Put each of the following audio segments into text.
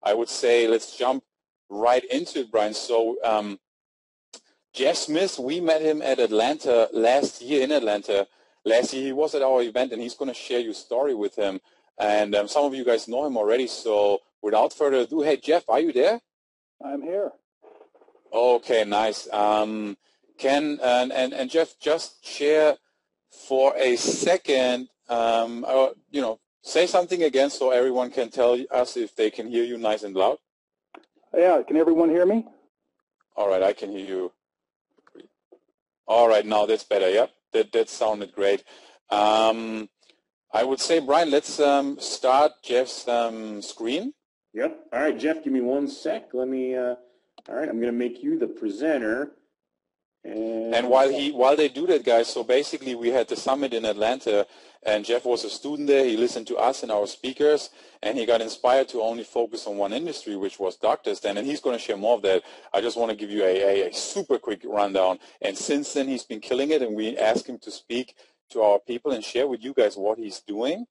I would say let's jump right into it, Brian. So Jeff Smith, we met him at Atlanta last year, in Atlanta. Last year he was at our event, and he's going to share your story with him. And some of you guys know him already, so without further ado, hey, Jeff, are you there? I'm here. Okay, nice. And Jeff, just share for a second, say something again so everyone can tell us if they can hear you nice and loud. Yeah, can everyone hear me? All right, I can hear you. All right, now that's better. Yep, that sounded great. I would say, Brian, let's start Jeff's screen. Yep. All right, Jeff, give me 1 sec. Let me. All right, I'm going to make you the presenter. And while they do that, guys, so basically we had the summit in Atlanta, and Jeff was a student there. He listened to us and our speakers, and he got inspired to only focus on one industry, which was doctors then, and he's going to share more of that. I just want to give you a super quick rundown. And since then, he's been killing it, and we asked him to speak to our people and share with you guys what he's doing.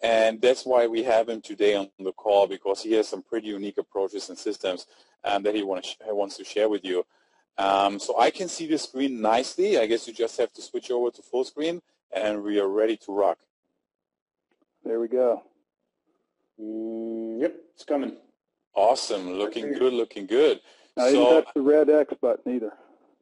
And that's why we have him today on the call, because he has some pretty unique approaches and systems that he wants to share with you. So I can see the screen nicely. I guess you just have to switch over to full screen, and we are ready to rock. There we go. Yep, it's coming. Awesome. Looking good, looking good. I didn't touch the red X button either.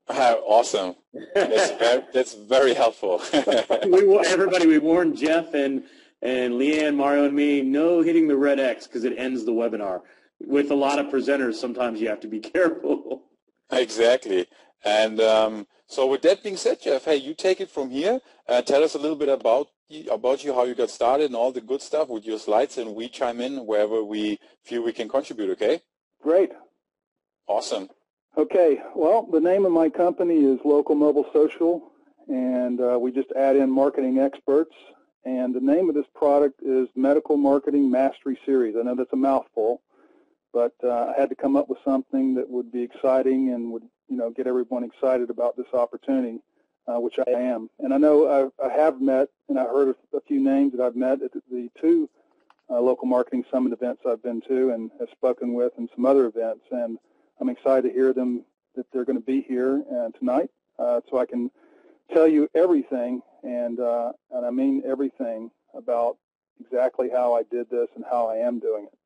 Awesome. That's very helpful. Everybody, we warned Jeff and Leanne, Mario, and me, no hitting the red X because it ends the webinar. With a lot of presenters, sometimes you have to be careful. Exactly. And so with that being said, Jeff, hey, you take it from here. Tell us a little bit about you, how you got started, and all the good stuff with your slides, and we chime in wherever we feel we can contribute, okay? Great. Awesome. Okay. Well, the name of my company is Local Mobile Social, and we just add in marketing experts. And the name of this product is Medical Marketing Mastery Series. I know that's a mouthful, but I had to come up with something that would be exciting and would, get everyone excited about this opportunity, which I am. And I know I have met, and I heard a few names that I've met at the two local marketing summit events I've been to and have spoken with, and some other events. And I'm excited to hear them that they're going to be here tonight, so I can tell you everything, and I mean everything about exactly how I did this and how I am doing it.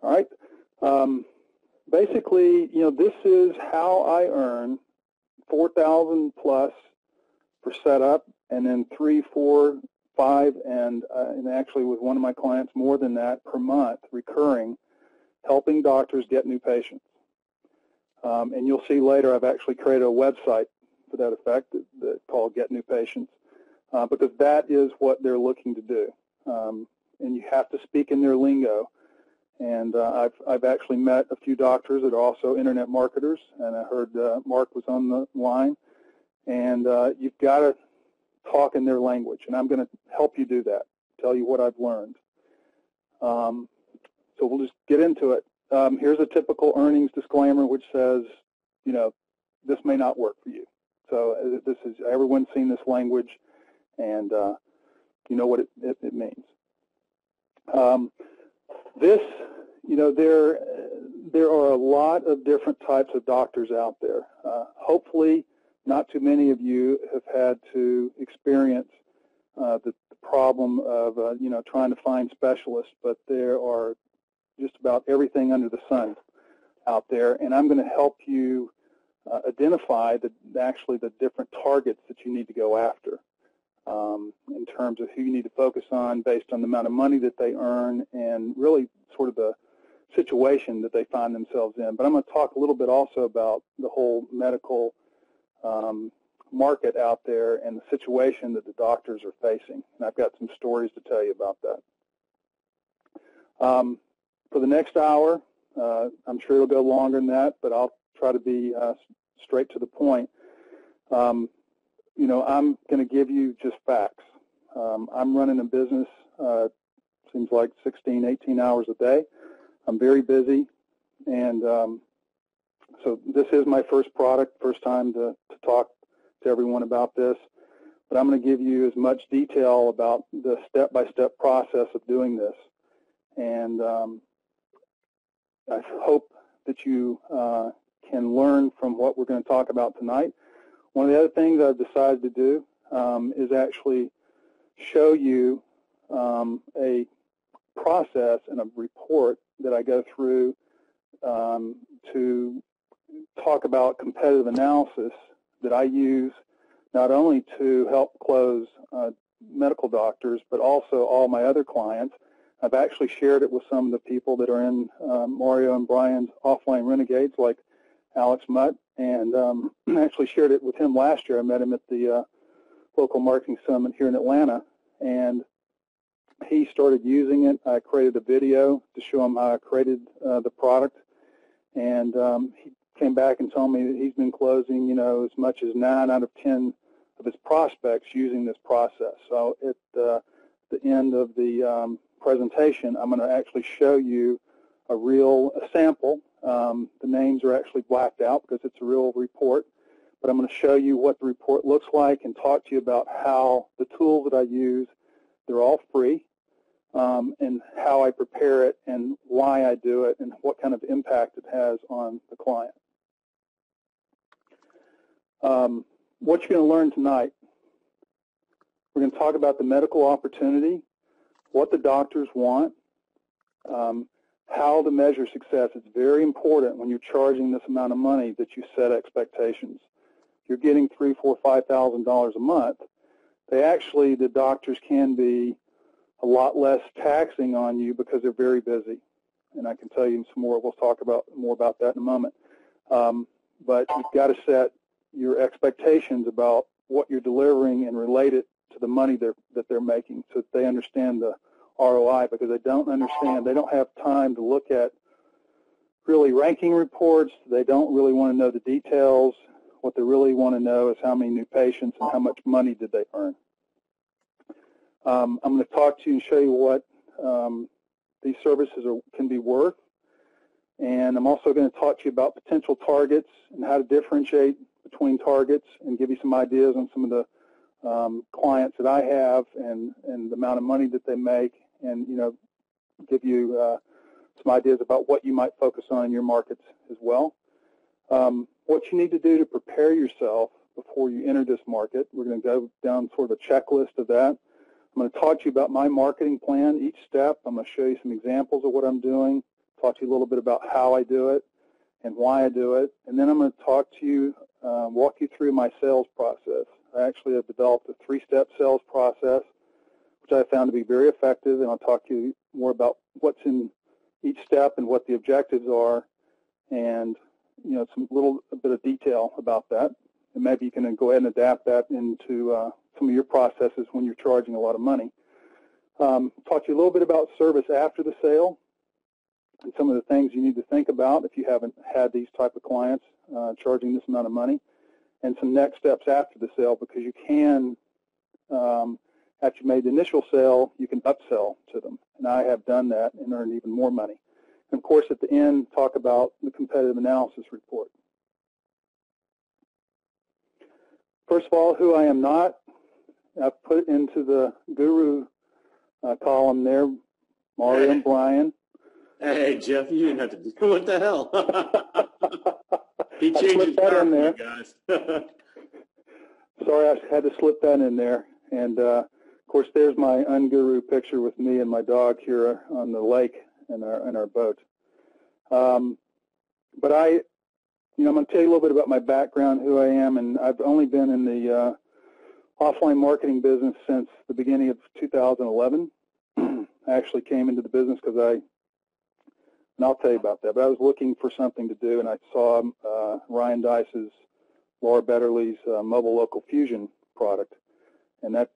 All right. Basically, this is how I earn $4,000 plus for setup, and then 3, 4, 5, and actually with one of my clients more than that per month, recurring, helping doctors get new patients. And you'll see later I've actually created a website for that effect that called Get New Patients, because that is what they're looking to do. And you have to speak in their lingo. And I've actually met a few doctors that are also internet marketers, and I heard Mark was on the line. And you've got to talk in their language, and I'm going to help you do that, tell you what I've learned. So we'll just get into it. Here's a typical earnings disclaimer, which says, this may not work for you. So this is, everyone's seen this language, and you know what it means. There are a lot of different types of doctors out there. Hopefully, not too many of you have had to experience the problem of, trying to find specialists, but there are just about everything under the sun out there, and I'm going to help you identify actually the different targets that you need to go after in terms of who you need to focus on based on the amount of money that they earn and really sort of the situation that they find themselves in. But I'm going to talk a little bit also about the whole medical market out there and the situation that the doctors are facing. And I've got some stories to tell you about that. For the next hour, I'm sure it'll go longer than that, but I'll try to be straight to the point. I'm going to give you just facts. I'm running a business, seems like 16, 18 hours a day. I'm very busy, and so this is my first product, first time to talk to everyone about this, but I'm going to give you as much detail about the step-by-step process of doing this. And I hope that you can learn from what we're going to talk about tonight. One of the other things I've decided to do is actually show you a process and a report that I go through to talk about competitive analysis that I use not only to help close medical doctors, but also all my other clients. I've actually shared it with some of the people that are in Mario and Brian's Offline Renegades, like Alex Mutt, and I actually shared it with him last year. I met him at the local marketing summit here in Atlanta, and he started using it. I created a video to show him how I created the product, and he came back and told me that he's been closing, you know, as much as 9 out of 10 of his prospects using this process. So at the end of the presentation, I'm going to actually show you a sample. The names are actually blacked out because it's a real report, but I'm going to show you what the report looks like and talk to you about how the tools that I use, they're all free, and how I prepare it and why I do it and what kind of impact it has on the client. What you're going to learn tonight, we're going to talk about the medical opportunity, what the doctors want, how to measure success. It's very important when you're charging this amount of money that you set expectations. If you're getting $3,000, $4,000, $5,000 a month, the doctors can be a lot less taxing on you because they're very busy. And I can tell you some more. We'll talk more about that in a moment. But you've got to set your expectations about what you're delivering and relate it to the money that they're making so that they understand the ROI, because they don't understand. They don't have time to look at really ranking reports. They don't really want to know the details. What they really want to know is how many new patients and how much money did they earn. I'm going to talk to you and show you what these services can be worth. And I'm also going to talk to you about potential targets and how to differentiate between targets and give you some ideas on some of the clients that I have and the amount of money that they make, and, you know, give you some ideas about what you might focus on in your markets as well. What you need to do to prepare yourself before you enter this market. We're going to go down sort of a checklist of that. I'm going to talk to you about my marketing plan, each step. I'm going to show you some examples of what I'm doing, talk to you a little bit about how I do it and why I do it, and then I'm going to talk to you, walk you through my sales process. I actually have developed a 3-step sales process, which I found to be very effective, and I'll talk to you more about what's in each step and what the objectives are, and, you know, a bit of detail about that. And maybe you can go ahead and adapt that into some of your processes when you're charging a lot of money. Talk to you a little bit about service after the sale and some of the things you need to think about if you haven't had these type of clients charging this amount of money, and some next steps after the sale, because you can, after you made the initial sale, you can upsell to them. And I have done that and earned even more money. And of course, at the end, talk about the competitive analysis report. First of all, who I am not, I've put into the guru column there, Mario and Brian. Hey, Jeff, you didn't have to do what the hell? He I changed his slipped that in there. guys. Sorry, I had to slip that in there. And, of course, there's my unguru picture with me and my dog here on the lake in our boat. But I'm going to tell you a little bit about my background, who I am, and I've only been in the offline marketing business since the beginning of 2011. I actually came into the business because and I'll tell you about that, but I was looking for something to do, and I saw Ryan Dice's, Laura Betterly's Mobile Local Fusion product, and that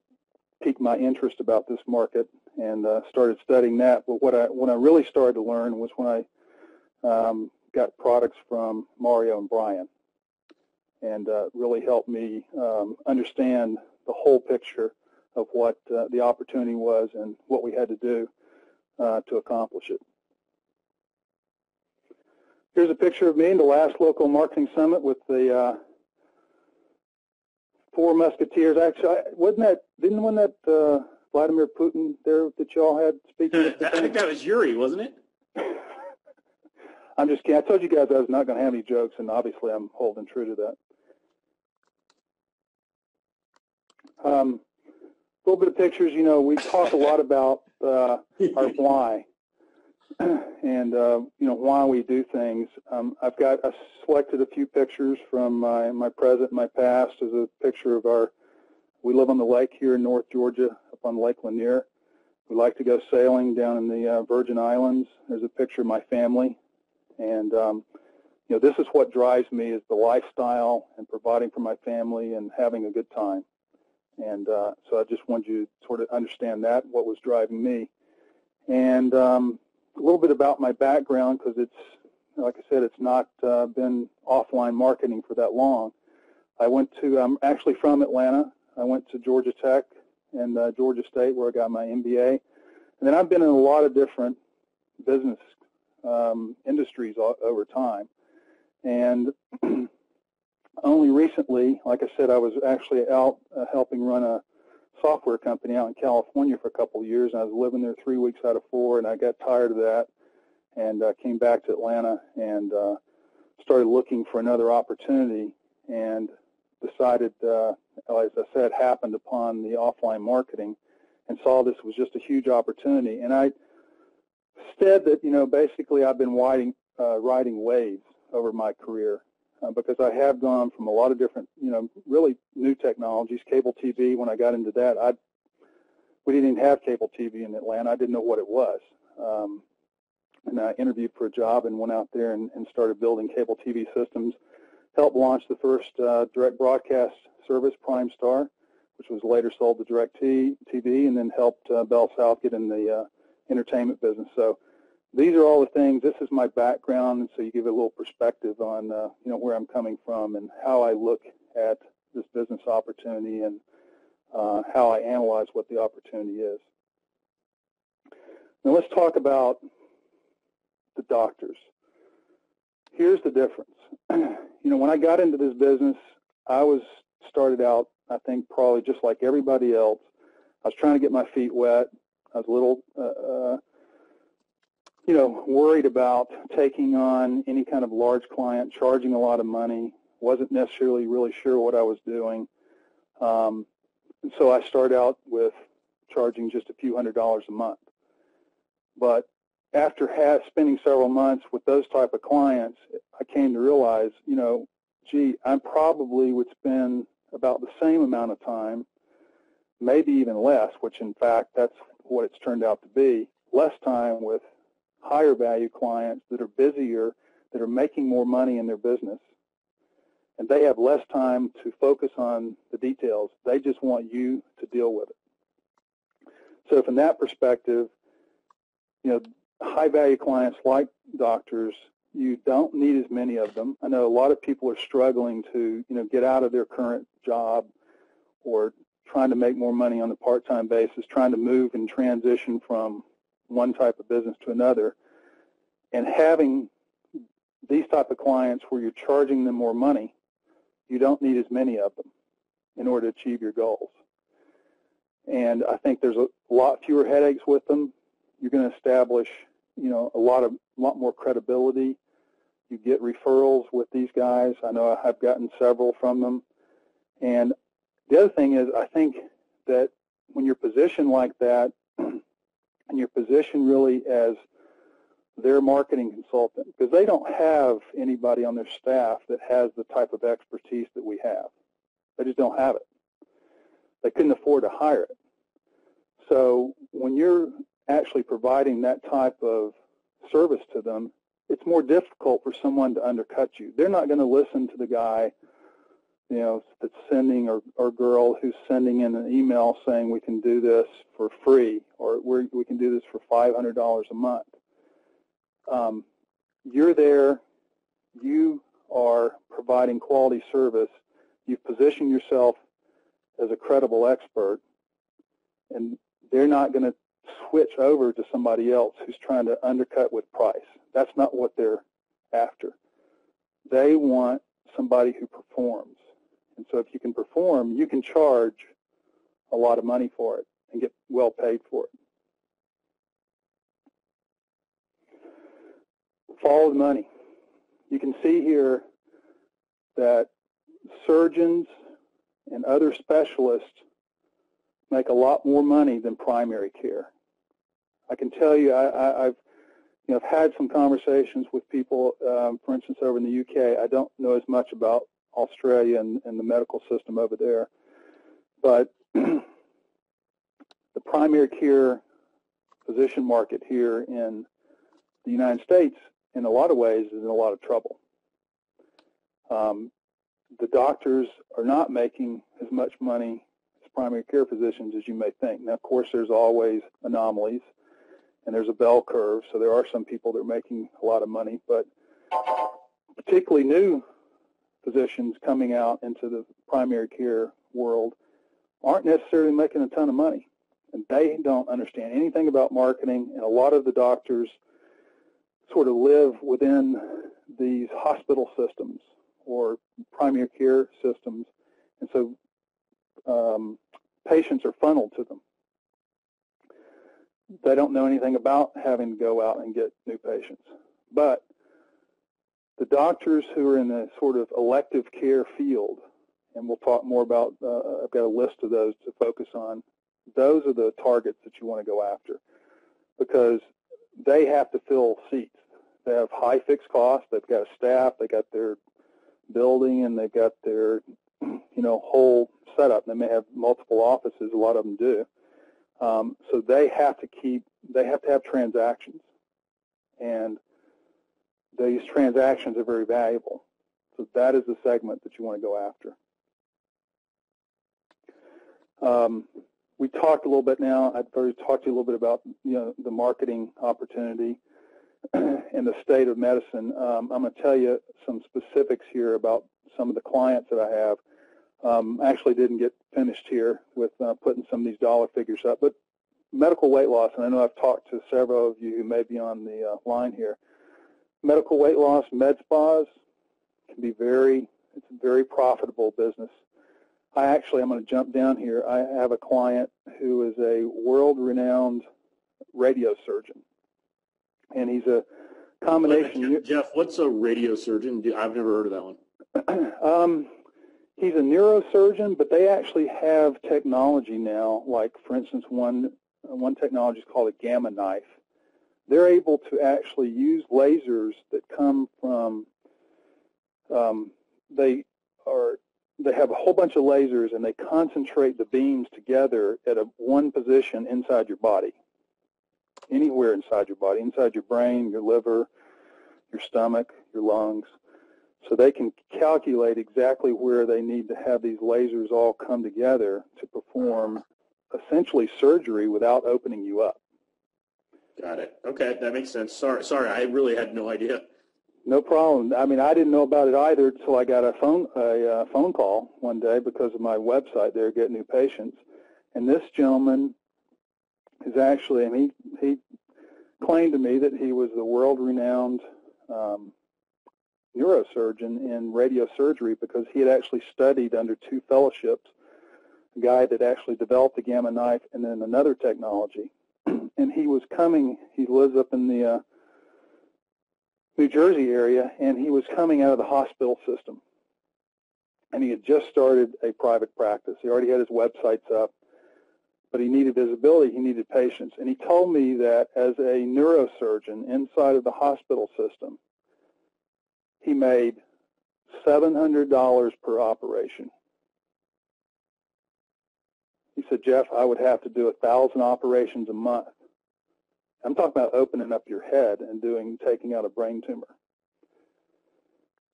piqued my interest about this market, and started studying that. But when I really started to learn was when I got products from Mario and Brian, and really helped me understand the whole picture of what the opportunity was and what we had to do to accomplish it. Here's a picture of me in the last local marketing summit with the 4 Musketeers. Actually, didn't that Vladimir Putin there that y'all had speaking? I think that was Yuri, wasn't it? I'm just kidding. I told you guys I was not going to have any jokes, and obviously I'm holding true to that. A little bit of pictures. You know, we talk a lot about our why, and you know, why we do things. I selected a few pictures from my present and my past. As a picture of we live on the lake here in North Georgia, up on Lake Lanier. We like to go sailing down in the Virgin Islands. There's a picture of my family. And, you know, this is what drives me, is the lifestyle and providing for my family and having a good time. And so I just wanted you to sort of understand that, what was driving me. And a little bit about my background, because it's, like I said, it's not been offline marketing for that long. I'm actually from Atlanta. I went to Georgia Tech and Georgia State, where I got my MBA. And then I've been in a lot of different business industries over time. And only recently, like I said, I was actually out helping run a software company out in California for a couple of years. And I was living there 3 weeks out of 4, and I got tired of that and came back to Atlanta and started looking for another opportunity, and decided, as I said, happened upon the offline marketing and saw this was just a huge opportunity. And I said that, you know, basically I've been riding waves over my career because I have gone from a lot of different, you know, really new technologies. Cable TV, when I got into that, we didn't even have cable TV in Atlanta. I didn't know what it was. And I interviewed for a job and went out there and started building cable TV systems, helped launch the first direct broadcast service, Prime Star, which was later sold to Direct TV, and then helped Bell South get in the entertainment business. So these are all the things. This is my background, and so you give a little perspective on you know, where I'm coming from and how I look at this business opportunity and how I analyze what the opportunity is. Now let's talk about the doctors. Here's the difference. You know, when I got into this business, I started out, I think, probably just like everybody else. I was trying to get my feet wet. I was a little, you know, worried about taking on any kind of large client, charging a lot of money. Wasn't necessarily really sure what I was doing. And so I started out with charging just a few $100s a month. But after spending several months with those type of clients, I came to realize, you know, gee, I probably would spend about the same amount of time, maybe even less, which in fact that's what it's turned out to be, less time with higher value clients that are busier, that are making more money in their business, and they have less time to focus on the details. They just want you to deal with it. So from that perspective, you know, high value clients like doctors, you don't need as many of them. I know a lot of people are struggling to, you know, get out of their current job or trying to make more money on a part-time basis, trying to move and transition from one type of business to another. And having these type of clients where you're charging them more money, you don't need as many of them in order to achieve your goals. And I think there's a lot fewer headaches with them. You're going to establish, you know, a lot more credibility. You get referrals with these guys. I know I've gotten several from them. And the other thing is, I think that when you're positioned like that, and you're positioned really as their marketing consultant, because they don't have anybody on their staff that has the type of expertise that we have. They just don't have it. They couldn't afford to hire it. So when you're actually providing that type of service to them, it's more difficult for someone to undercut you. They're not going to listen to the guy, you know, that's sending, or girl who's sending in an email saying we can do this for free, or we can do this for $500 a month. You're there. You are providing quality service. You've positioned yourself as a credible expert, and they're not going to switch over to somebody else who's trying to undercut with price. That's not what they're after. They want somebody who performs. And so if you can perform, you can charge a lot of money for it. and get well paid for it. Follow the money. You can see here that surgeons and other specialists make a lot more money than primary care. I can tell you, I've had some conversations with people, for instance, over in the UK. I don't know as much about Australia and the medical system over there, but the primary care physician market here in the United States, in a lot of ways, is in a lot of trouble. The doctors are not making as much money as primary care physicians as you may think. Now, of course, there's always anomalies, and there's a bell curve, so there are some people that are making a lot of money, but particularly new physicians coming out into the primary care world aren't necessarily making a ton of money, and they don't understand anything about marketing, and a lot of the doctors sort of live within these hospital systems or primary care systems, and so patients are funneled to them. They don't know anything about having to go out and get new patients. But the doctors who are in the sort of elective care field, and we'll talk more about, I've got a list of those to focus on, those are the targets that you want to go after, because they have to fill seats. They have high fixed costs, they've got a staff, they've got their building, and they've got their whole setup. They may have multiple offices, a lot of them do. So they have to have transactions, and these transactions are very valuable. So that is the segment that you want to go after. We talked a little bit now. I've already talked to you a little bit about the marketing opportunity and the state of medicine. I'm going to tell you some specifics here about some of the clients that I have. Actually didn't get finished here with putting some of these dollar figures up, but medical weight loss, and I know I've talked to several of you who may be on the line here. Medical weight loss, med spas can be it's a very profitable business. I'm going to jump down here. I have a client who is a world-renowned radio surgeon, and he's a combination. Jeff, what's a radiosurgeon? I've never heard of that one. He's a neurosurgeon, but they actually have technology now, like, for instance, one technology is called a gamma knife. They're able to actually use lasers that come from, they have a whole bunch of lasers, and they concentrate the beams together at one position inside your body, anywhere inside your body, inside your brain, your liver, your stomach, your lungs. So they can calculate exactly where they need to have these lasers all come together to perform essentially surgery without opening you up. Got it. Okay, that makes sense. Sorry, I really had no idea. No problem. I mean, I didn't know about it either until I got a phone call one day because of my website there, Get New Patients. And this gentleman is actually, and he claimed to me that he was the world-renowned neurosurgeon in radiosurgery because he had actually studied under two fellowships, a guy that actually developed the gamma knife and then another technology. And he lives up in the New Jersey area, and he was coming out of the hospital system. And he had just started a private practice. He already had his websites up, but he needed visibility, he needed patients. And he told me that as a neurosurgeon inside of the hospital system, he made $700 per operation. He said, Jeff, I would have to do 1,000 operations a month. I'm talking about opening up your head and taking out a brain tumor.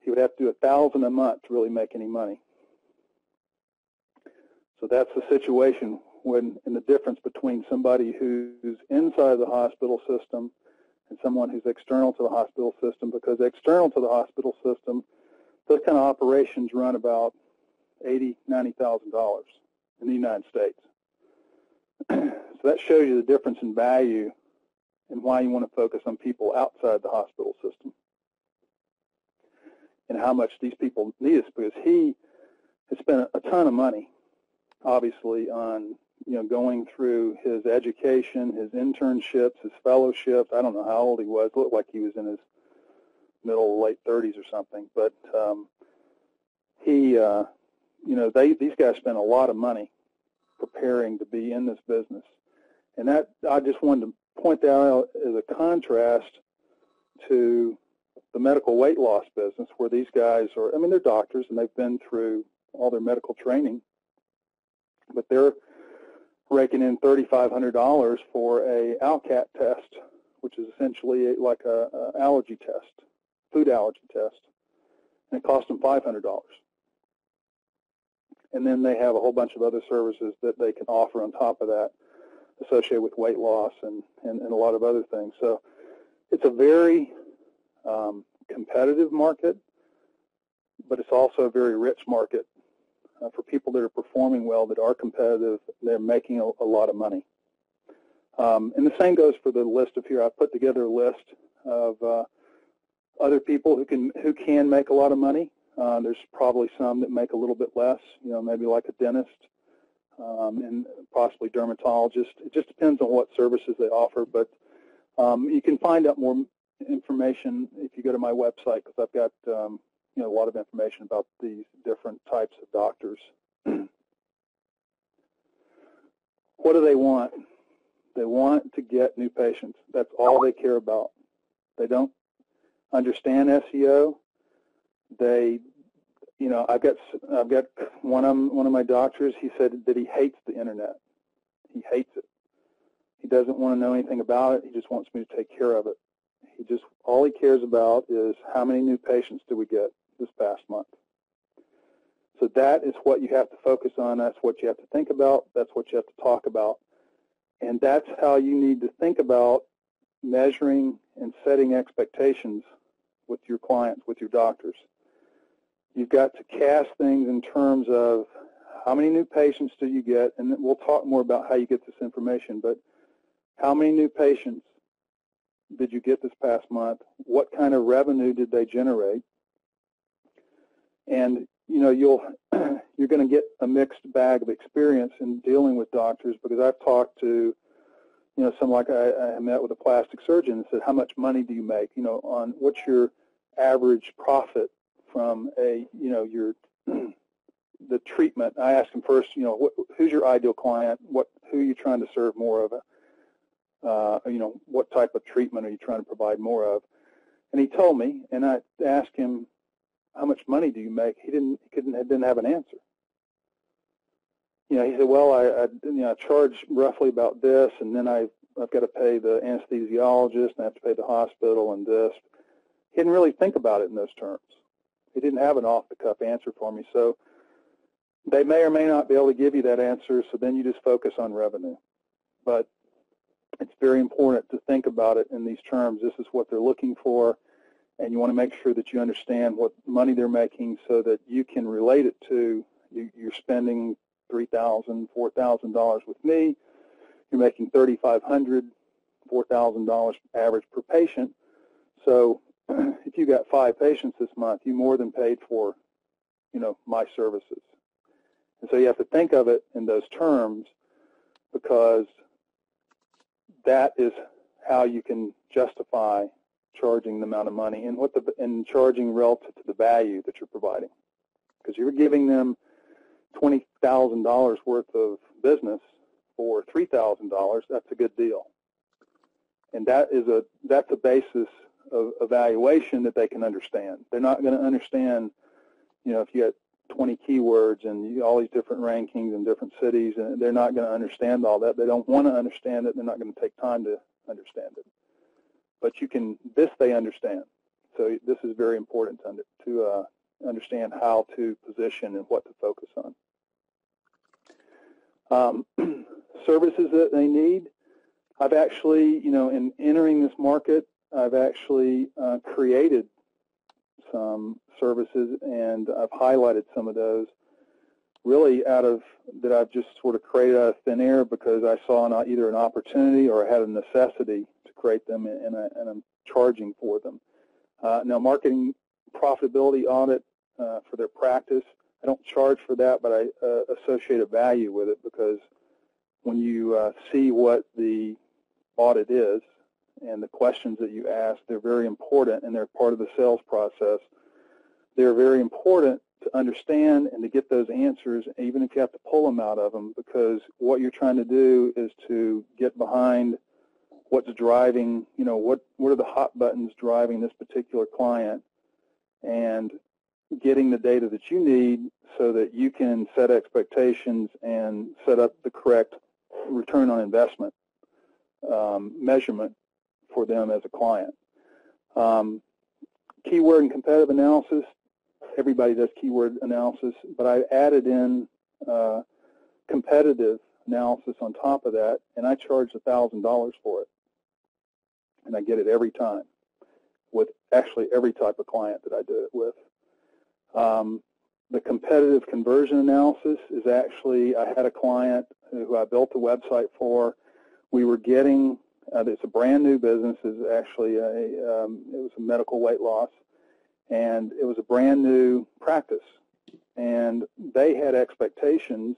He would have to do 1,000 a month to really make any money. So that's the situation and the difference between somebody who's inside the hospital system and someone who's external to the hospital system, because external to the hospital system, those kind of operations run about $80,000, $90,000 in the United States. So that shows you the difference in value and why you want to focus on people outside the hospital system and how much these people need us, because he has spent a ton of money, obviously, on going through his education, his internships, his fellowships. I don't know how old he was. It looked like he was in his middle, late 30s or something. But these guys spend a lot of money preparing to be in this business. And that, I just wanted to point that out as a contrast to the medical weight loss business, where these guys are, they're doctors and they've been through all their medical training, but they're raking in $3,500 for a ALCAT test, which is essentially like a allergy test, food allergy test, and it costs them $500. And then they have a whole bunch of other services that they can offer on top of that, associated with weight loss and a lot of other things. So it's a very competitive market, but it's also a very rich market for people that are performing well, that are competitive. They're making a lot of money. And the same goes for the list of here. I put together a list of other people who can make a lot of money. There's probably some that make a little bit less, maybe like a dentist and possibly dermatologist. It just depends on what services they offer, but you can find out more information if you go to my website, because I've got a lot of information about these different types of doctors. What do they want? They want to get new patients. That's all they care about. They don't understand SEO. I've got one of my doctors. He said that he hates the internet. He hates it. He doesn't want to know anything about it. He just wants me to take care of it. All he cares about is how many new patients do we get this past month. So that is what you have to focus on. That's what you have to think about. That's what you have to talk about. And that's how you need to think about measuring and setting expectations with your clients, with your doctors. You've got to cast things in terms of how many new patients do you get, and we'll talk more about how you get this information, but how many new patients did you get this past month? What kind of revenue did they generate? And you're going to get a mixed bag of experience in dealing with doctors, because I've talked to some, like I met with a plastic surgeon and said, how much money do you make? On what's your average profit from the treatment? I asked him first, who's your ideal client? Who are you trying to serve more of? What type of treatment are you trying to provide more of? And he told me, and I asked him, how much money do you make? He didn't have an answer. He said, well, I charge roughly about this, and then I've got to pay the anesthesiologist, and I have to pay the hospital and this. He didn't really think about it in those terms. He didn't have an off-the-cuff answer for me. So they may or may not be able to give you that answer, so then you just focus on revenue. But it's very important to think about it in these terms. This is what they're looking for, and you want to make sure that you understand what money they're making so that you can relate it to, you're spending $3,000, $4,000 with me, you're making $3,500, $4,000 average per patient. So if you got 5 patients this month, you more than paid for, my services. And so you have to think of it in those terms, because that is how you can justify charging the amount of money and charging relative to the value that you're providing. Because you're giving them $20,000 worth of business for $3,000, that's a good deal. And that's a basis of evaluation that they can understand. They're not going to understand, if you got 20 keywords and all these different rankings in different cities, and they're not going to understand all that. They don't want to understand it. They're not going to take time to understand it. But they understand. So this is very important to understand how to position and what to focus on. Services that they need. I've actually, in entering this market, I've actually created some services, and I've highlighted some of those really that I've just sort of created out of thin air, because I saw either an opportunity or I had a necessity to create them, and I'm charging for them. Now, marketing profitability audit for their practice, I don't charge for that, but I associate a value with it, because when you see what the audit is and the questions that you ask, they're very important, and they're part of the sales process. They're very important to understand and to get those answers, even if you have to pull them out of them, because what you're trying to do is to get behind what's driving, what are the hot buttons driving this particular client, and getting the data that you need so that you can set expectations and set up the correct return on investment measurement for them as a client. Keyword and competitive analysis, everybody does keyword analysis, but I added in competitive analysis on top of that, and I charge $1,000 for it. And I get it every time with actually every type of client that I do it with. The competitive conversion analysis is actually, I had a client who I built a website for. We were getting, it's a brand new business, it's actually it was a medical weight loss, and it was a brand new practice. And they had expectations.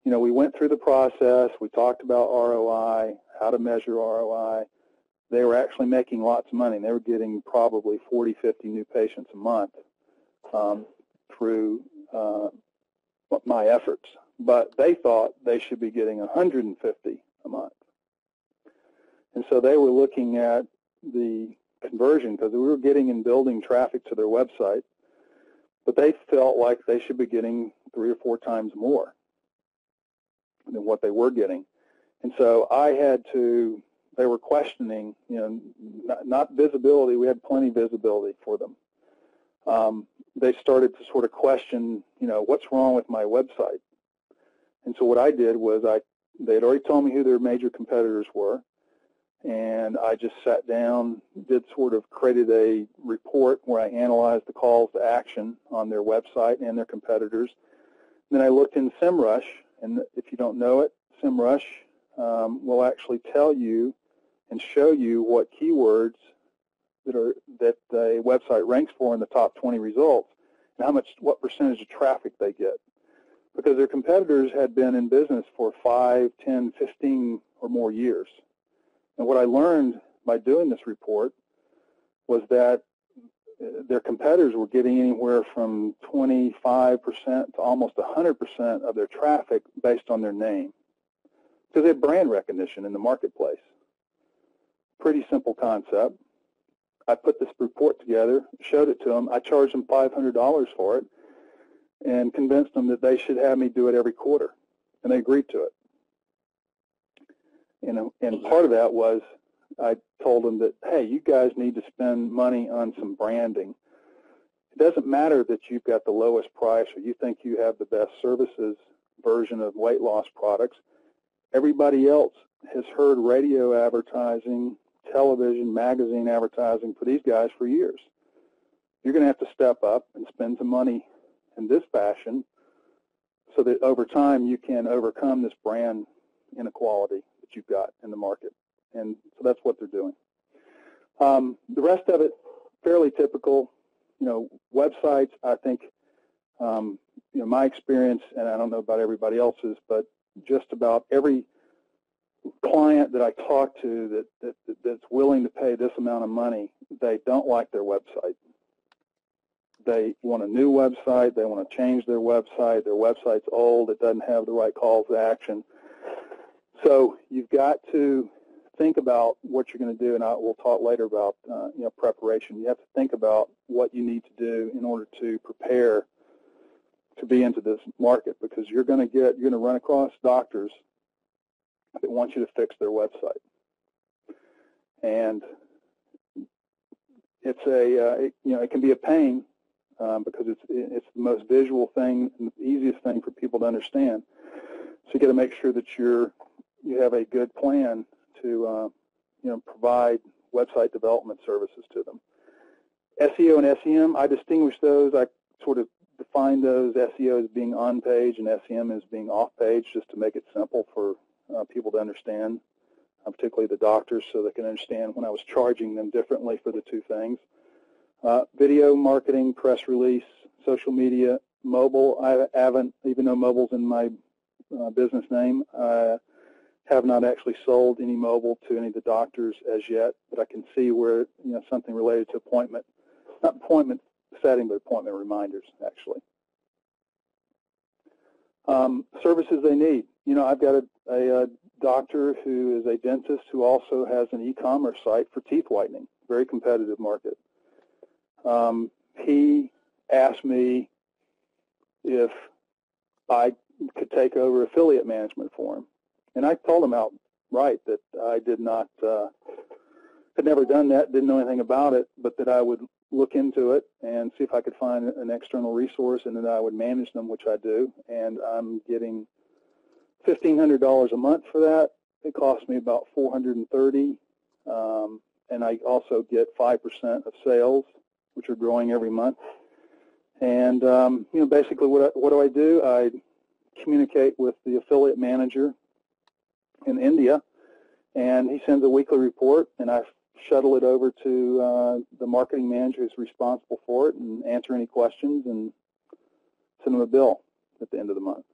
We went through the process, we talked about ROI, how to measure ROI. They were actually making lots of money. They were getting probably 40, 50 new patients a month through my efforts. But they thought they should be getting 150 a month. And so they were looking at the conversion, because we were getting and building traffic to their website, but they felt like they should be getting 3 or 4 times more than what they were getting. And so I had to, they were questioning, not visibility. We had plenty of visibility for them. They started to sort of question, what's wrong with my website? And so what I did was they had already told me who their major competitors were, and I just sat down, created a report where I analyzed the calls to action on their website and their competitors. Then I looked in SEMrush, and if you don't know it, SEMrush will actually tell you and show you what keywords that the website ranks for in the top 20 results, and what percentage of traffic they get. Because their competitors had been in business for 5, 10, 15 or more years. And what I learned by doing this report was that their competitors were getting anywhere from 25% to almost 100% of their traffic based on their name, because they had brand recognition in the marketplace. Pretty simple concept. I put this report together, showed it to them. I charged them $500 for it and convinced them that they should have me do it every quarter, and they agreed to it. And part of that was I told them that, hey, you guys need to spend money on some branding. It doesn't matter that you've got the lowest price or you think you have the best services version of weight loss products. Everybody else has heard radio advertising, television, magazine advertising for these guys for years. You're going to have to step up and spend some money in this fashion so that over time you can overcome this brand inequality that you've got in the market. And so that's what they're doing. The rest of it, fairly typical. Websites, I think, my experience, and I don't know about everybody else's, but just about every client that I talk to that's willing to pay this amount of money, they don't like their website. They want a new website. They want to change their website. Their website's old. It doesn't have the right calls to action. So you've got to think about what you're going to do, and we'll talk later about preparation. You have to think about what you need to do in order to prepare to be into this market, because you're going to run across doctors that want you to fix their website, and it's it can be a pain because it's the most visual thing and the easiest thing for people to understand. So you got to make sure that you have a good plan to provide website development services to them. SEO and SEM, I distinguish those. I sort of define those, SEO as being on page and SEM as being off page, just to make it simple for people to understand, particularly the doctors, so they can understand when I was charging them differently for the two things. Video marketing, press release, social media, mobile. I haven't, even though mobile's in my business name, have not actually sold any mobile to any of the doctors as yet, but I can see where, something related to appointment, not appointment setting, but appointment reminders, actually. Services they need. I've got a doctor who is a dentist who also has an e-commerce site for teeth whitening, very competitive market. He asked me if I could take over affiliate management for him. And I told him outright that I did not, had never done that, didn't know anything about it, but that I would look into it and see if I could find an external resource, and that I would manage them, which I do. And I'm getting $1,500 a month for that. It costs me about $430, and I also get 5% of sales, which are growing every month. And basically, what do I do? I communicate with the affiliate manager in India, and he sends a weekly report, and I shuttle it over to the marketing manager who's responsible for it, and answer any questions and send them a bill at the end of the month.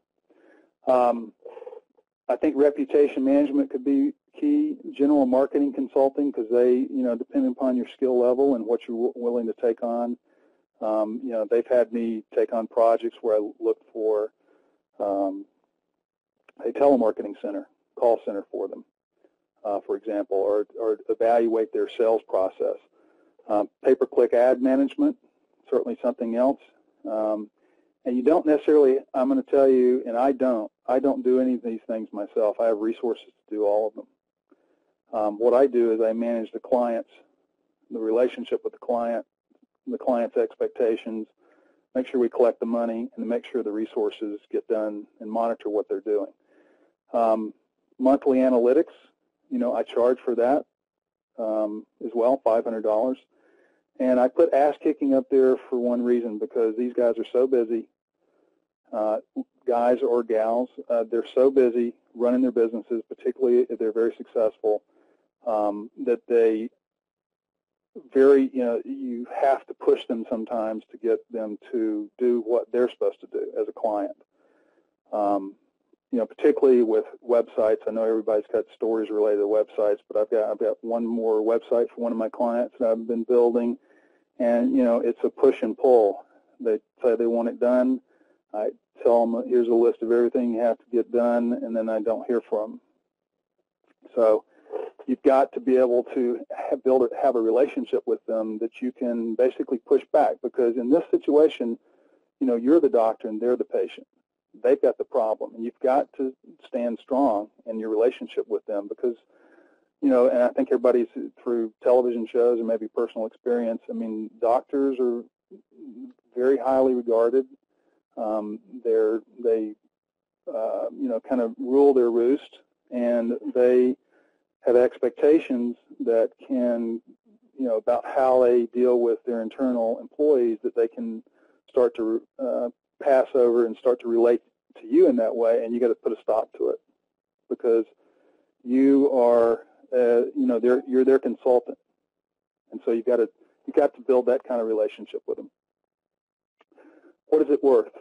I think reputation management could be key. General marketing consulting, because they, depending upon your skill level and what you're willing to take on, they've had me take on projects where I look for a telemarketing center, call center for them, for example, or evaluate their sales process. Pay-per-click ad management, certainly something else. And you don't necessarily, I'm going to tell you, and I don't do any of these things myself. I have resources to do all of them. What I do is I manage the clients, the relationship with the client's expectations, make sure we collect the money, and make sure the resources get done and monitor what they're doing. Monthly analytics, I charge for that as well, $500. And I put ass kicking up there for one reason, because these guys are so busy, guys or gals, they're so busy running their businesses, particularly if they're very successful, that they you have to push them sometimes to get them to do what they're supposed to do as a client. Particularly with websites. I know everybody's got stories related to websites, but I've got one more website for one of my clients that I've been building, and it's a push and pull. They say they want it done. I tell them, here's a list of everything you have to get done, and then I don't hear from them. So you've got to be able to have a relationship with them that you can basically push back, because in this situation, you're the doctor and they're the patient. They've got the problem, and you've got to stand strong in your relationship with them, because, and I think everybody's through television shows or maybe personal experience. I mean, doctors are very highly regarded. They kind of rule their roost, and they have expectations that can, about how they deal with their internal employees, that they can start to pass over and start to relate to you in that way, and you got to put a stop to it, because you are, you're their consultant, and so you got to build that kind of relationship with them. What is it worth?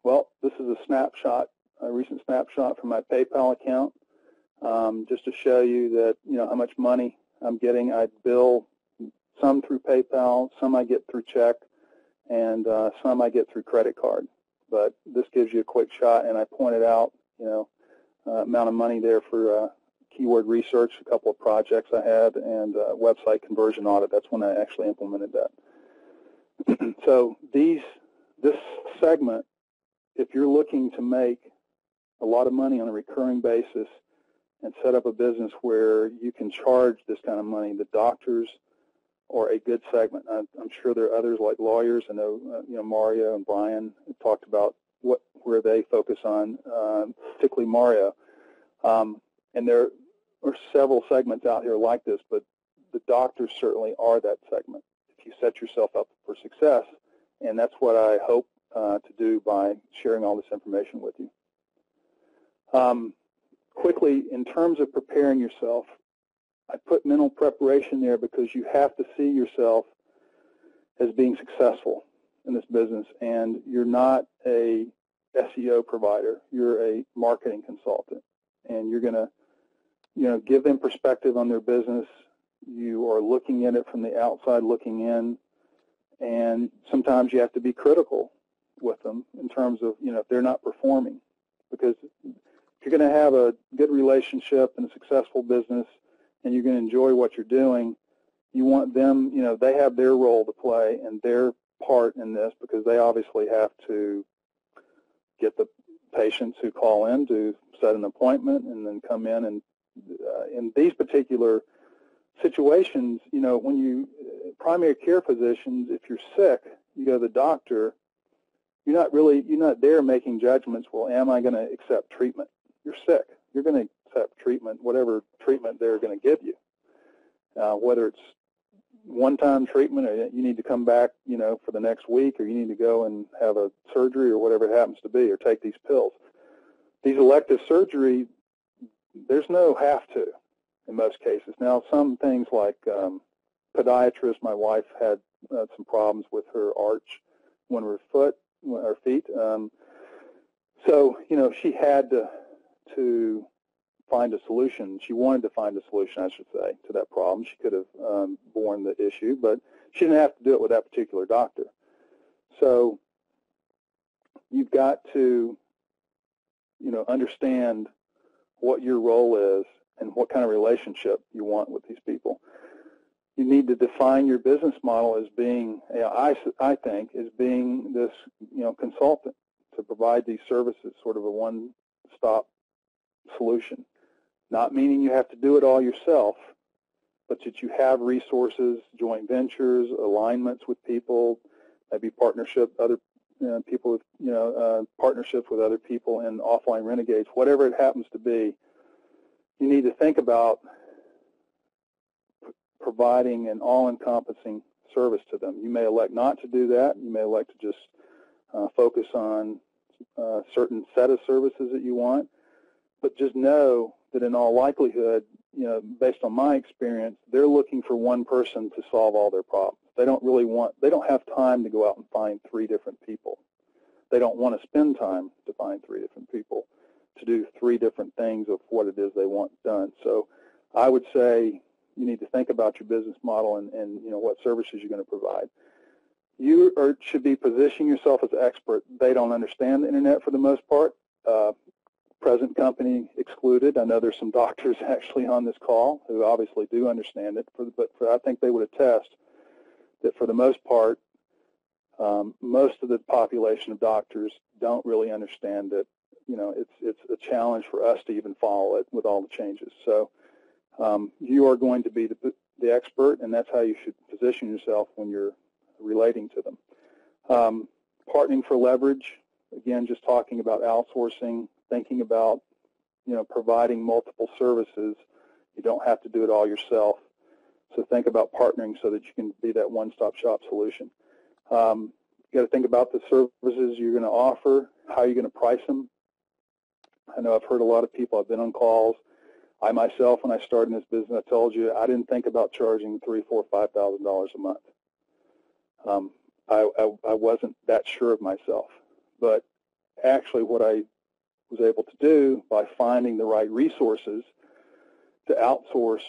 Well, this is a recent snapshot from my PayPal account, just to show you that how much money I'm getting. I bill some through PayPal, some I get through check, and some I get through credit card. But this gives you a quick shot, and I pointed out, amount of money there for keyword research, a couple of projects I had, and website conversion audit. That's when I actually implemented that. So this segment, if you're looking to make a lot of money on a recurring basis and set up a business where you can charge this kind of money, the doctors are a good segment. I'm sure there are others like lawyers. I know, Mario and Brian talked about where they focus on, particularly Mario. And there are several segments out here like this, but the doctors certainly are that segment if you set yourself up for success, and that's what I hope to do by sharing all this information with you. Quickly, in terms of preparing yourself, I put mental preparation there because you have to see yourself as being successful in this business, and you're not a SEO provider. You're a marketing consultant, and you're going to give them perspective on their business. You are looking at it from the outside looking in, and sometimes you have to be critical with them in terms of, if they're not performing. Because if you're going to have a good relationship and a successful business and you're going to enjoy what you're doing, you want them, they have their role to play and their part in this, because they obviously have to get the patients who call in to set an appointment and then come in. And in these particular situations, when you primary care physicians, if you're sick, you go to the doctor, you're not there making judgments. Well, am I going to accept treatment? You're sick. You're going to accept treatment, whatever treatment they're going to give you, whether it's one-time treatment or you need to come back, for the next week, or you need to go and have a surgery or whatever it happens to be, or take these pills. These elective surgery, there's no have to in most cases. Now, some things like podiatrist, my wife had some problems with her arch, her feet. So, she had to find a solution. She wanted to find a solution, I should say, to that problem. She could have borne the issue, but she didn't have to do it with that particular doctor. So you've got to, understand what your role is and what kind of relationship you want with these people. You need to define your business model as being, I think, as being this, consultant to provide these services, sort of a one-stop solution. Not meaning you have to do it all yourself, but that you have resources, joint ventures, alignments with people, maybe partnership, other people with, partnerships with other people in offline renegades, whatever it happens to be. You need to think about providing an all-encompassing service to them. You may elect not to do that. You may elect to just focus on a certain set of services that you want, but just know that in all likelihood, based on my experience, they're looking for one person to solve all their problems. They don't have time to go out and find 3 different people. They don't want to spend time to find 3 different people to do 3 different things of what it is they want done. So I would say you need to think about your business model and what services you're going to provide. You should be positioning yourself as an expert. They don't understand the internet for the most part. Present company excluded. I know there's some doctors actually on this call who obviously do understand it, but I think they would attest that for the most part, most of the population of doctors don't really understand it. It's a challenge for us to even follow it with all the changes. So you are going to be the expert, and that's how you should position yourself when you're relating to them. Partnering for leverage, again, just talking about outsourcing, thinking about, providing multiple services. You don't have to do it all yourself. So think about partnering so that you can be that one-stop shop solution. You got to think about the services you're going to offer, how you're going to price them. I know I've heard a lot of people, I've been on calls. I myself, when I started in this business, I told you I didn't think about charging $3,000, $4,000, $5,000 a month. I wasn't that sure of myself. But actually what I was able to do by finding the right resources to outsource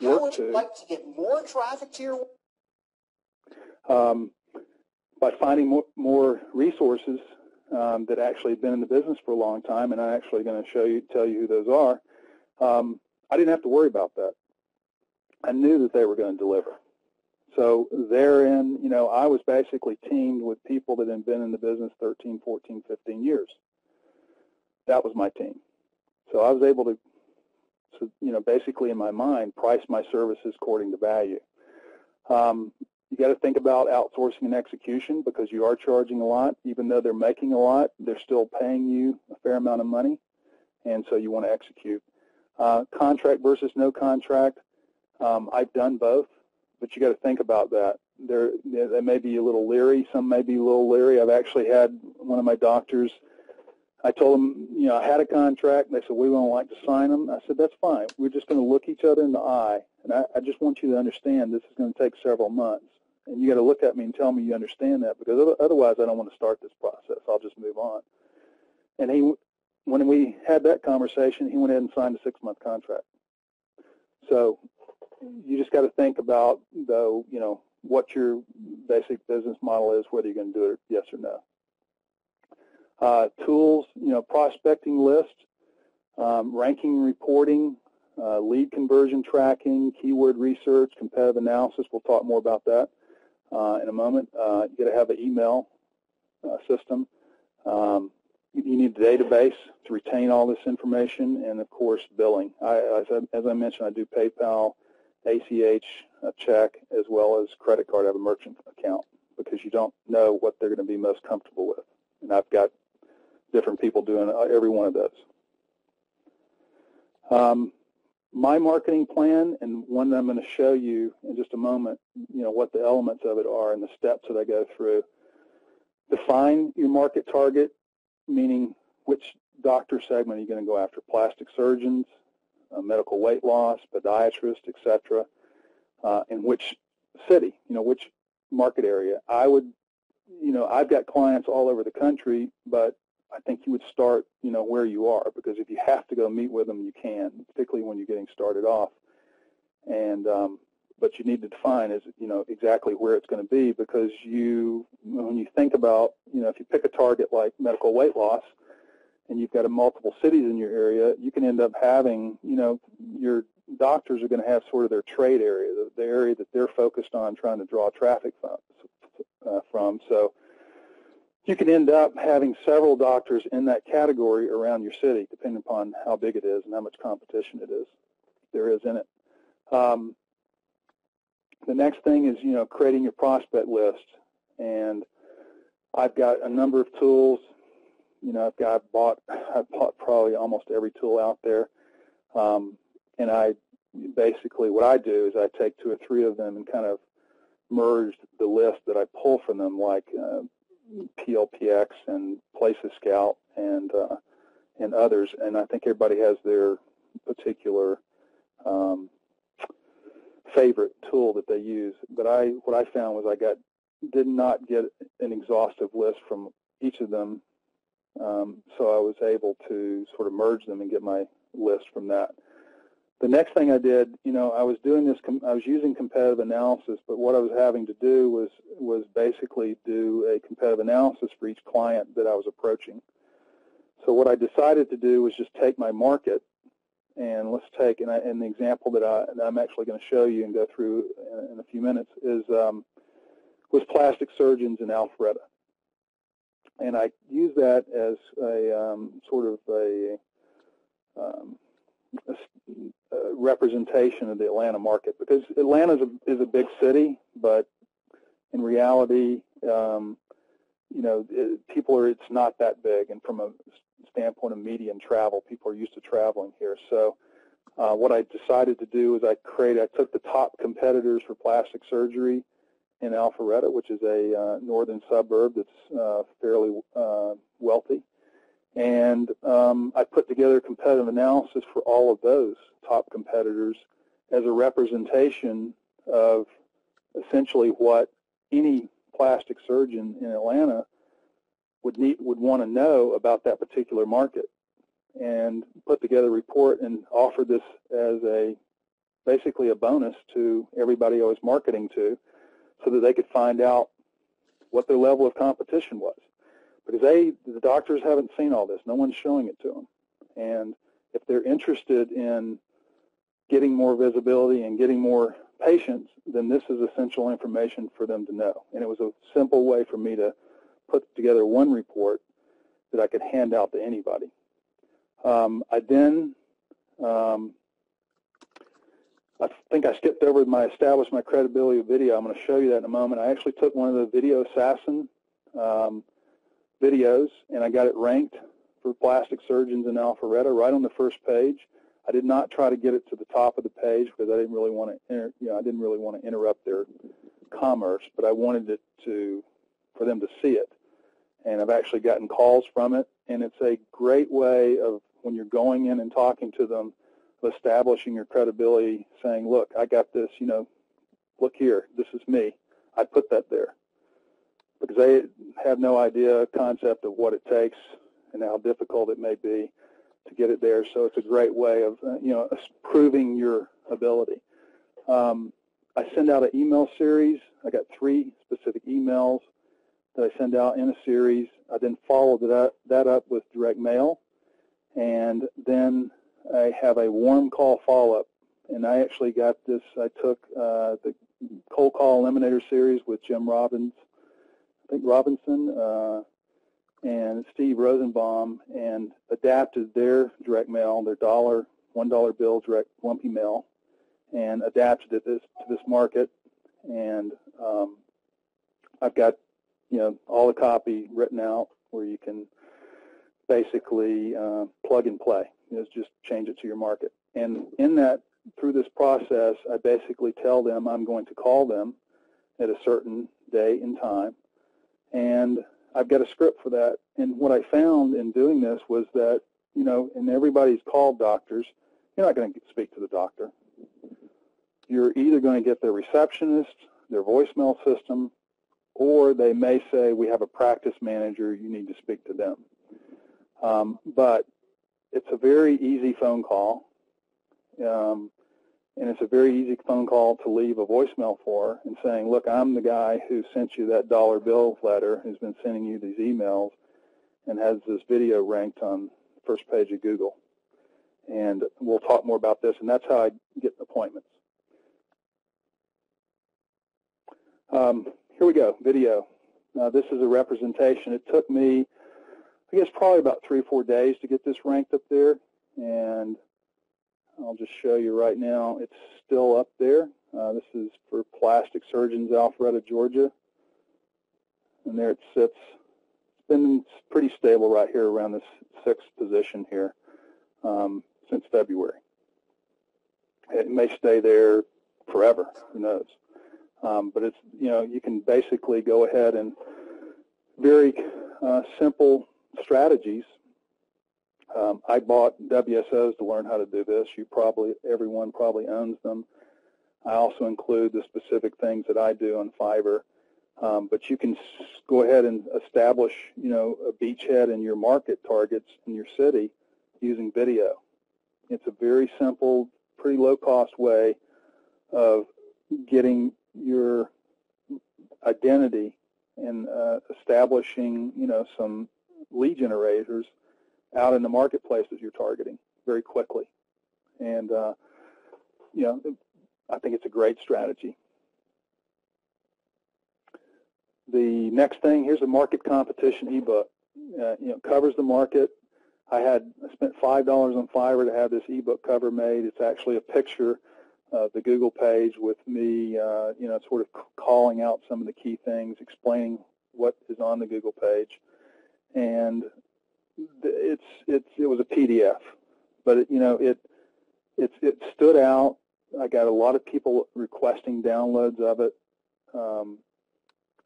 work to. How would you like to get more traffic to your by finding more resources that actually have been in the business for a long time, and I'm actually going to tell you who those are. I didn't have to worry about that. I knew that they were going to deliver. So therein, I was basically teamed with people that had been in the business 13, 14, 15 years. That was my team. So I was able to, basically in my mind, price my services according to value. You got to think about outsourcing and execution, because you are charging a lot. Even though they're making a lot, they're still paying you a fair amount of money, and so you want to execute. Contract versus no contract, I've done both, but you got to think about that. They may be a little leery. Some may be a little leery. I've actually had one of my doctors, I told them, I had a contract, and they said, we won't like to sign them. I said, that's fine. We're just going to look each other in the eye, and I just want you to understand this is going to take several months. And you got to look at me and tell me you understand that, because otherwise I don't want to start this process. I'll just move on. And when we had that conversation, he went ahead and signed a 6-month contract. So you just got to think about, though, what your basic business model is, whether you're going to do it yes or no. Tools, prospecting list, ranking and reporting, lead conversion tracking, keyword research, competitive analysis. We'll talk more about that in a moment. You got to have an email system. You need a database to retain all this information, and of course, billing. As I mentioned, I do PayPal, ACH, a check, as well as credit card. I have a merchant account because you don't know what they're going to be most comfortable with, and I've got different people doing every one of those. My marketing plan, and one that I'm going to show you in just a moment, what the elements of it are and the steps that I go through. Define your market target, meaning which doctor segment are you going to go after? Plastic surgeons, medical weight loss, podiatrists, etc. In which city, which market area. I've got clients all over the country, but I think you would start, where you are, because if you have to go meet with them, you can, particularly when you're getting started off. And but you need to define exactly where it's going to be, because when you think about, if you pick a target like medical weight loss, and you've got multiple cities in your area, you can end up having, your doctors are going to have sort of their trade area, the area that they're focused on trying to draw traffic from. So you can end up having several doctors in that category around your city, depending upon how big it is and how much competition there is in it. The next thing is, creating your prospect list. And I've got a number of tools. I've bought probably almost every tool out there. And what I do is I take 2 or 3 of them and kind of merge the list that I pull from them, like PLPX and Places Scout and others. And I think everybody has their particular favorite tool that they use. But what I found was I did not get an exhaustive list from each of them, so I was able to sort of merge them and get my list from that. The next thing I did, I was using competitive analysis, but what I was having to do was basically do a competitive analysis for each client that I was approaching. So what I decided to do was just take my market, and let's take, and the example that I'm actually going to show you and go through in a few minutes was plastic surgeons in Alpharetta. And I use that as a sort of a representation of the Atlanta market, because Atlanta is a big city, but in reality, it's not that big. And from a standpoint of media and travel, people are used to traveling here. So what I decided to do is I took the top competitors for plastic surgery in Alpharetta, which is a northern suburb that's fairly wealthy. And I put together a competitive analysis for all of those top competitors as a representation of essentially what any plastic surgeon in Atlanta would want to know about that particular market, and put together a report and offered this as basically a bonus to everybody I was marketing to, so that they could find out what their level of competition was. Because the doctors haven't seen all this. No one's showing it to them. And if they're interested in getting more visibility and getting more patients, then this is essential information for them to know. And it was a simple way for me to put together one report that I could hand out to anybody. I think I skipped over my establish my credibility video. I'm going to show you that in a moment. I actually took one of the Video Assassin videos, and I got it ranked for plastic surgeons in Alpharetta right on the first page. I did not try to get it to the top of the page because I didn't really want to interrupt their commerce, but I wanted it for them to see it. And I've actually gotten calls from it, and it's a great way of, when you're going in and talking to them, establishing your credibility, saying, look, I got this, look here, this is me. I put that there. Because they have no concept of what it takes and how difficult it may be to get it there. So it's a great way of, proving your ability. I send out an email series. I got 3 specific emails that I send out in a series. I then follow that up with direct mail, and then I have a warm call follow-up. And I actually got this. I took the cold call eliminator series with Jim Robinson, and Steve Rosenbaum, and adapted their direct mail, their $1 bill direct lumpy mail, and adapted it to this market. And I've got, all the copy written out where you can basically plug and play. Just change it to your market. And in that, through this process, I basically tell them I'm going to call them at a certain day and time, and I've got a script for that. And what I found in doing this was that, and everybody's called doctors, you're not going to speak to the doctor. You're either going to get their receptionist, their voicemail system, or they may say, we have a practice manager, you need to speak to them. But it's a very easy phone call, and it's a very easy phone call to leave a voicemail for and saying, look, I'm the guy who sent you that $1 bill letter, who's been sending you these emails, and has this video ranked on the first page of Google. And we'll talk more about this, and that's how I get appointments. Here we go, video. This is a representation. It took me, I guess, probably about 3 or 4 days to get this ranked up there, and I'll just show you right now. It's still up there. This is for plastic surgeons, Alpharetta, Georgia, and there it sits. It's been pretty stable right here around this 6th position here since February. It may stay there forever. Who knows? But it's, you can basically go ahead and very simple strategies. I bought WSOs to learn how to do this. Everyone probably owns them. I also include the specific things that I do on Fiverr. But you can go ahead and establish, a beachhead in your market targets in your city using video. It's a very simple, pretty low-cost way of getting your identity and establishing, some lead generators out in the marketplace that you're targeting very quickly. And, I think it's a great strategy. The next thing, here's a market competition ebook. Covers the market. I spent $5 on Fiverr to have this ebook cover made. It's actually a picture of the Google page with me, sort of calling out some of the key things, explaining what is on the Google page. And it was a PDF, but it stood out. I got a lot of people requesting downloads of it.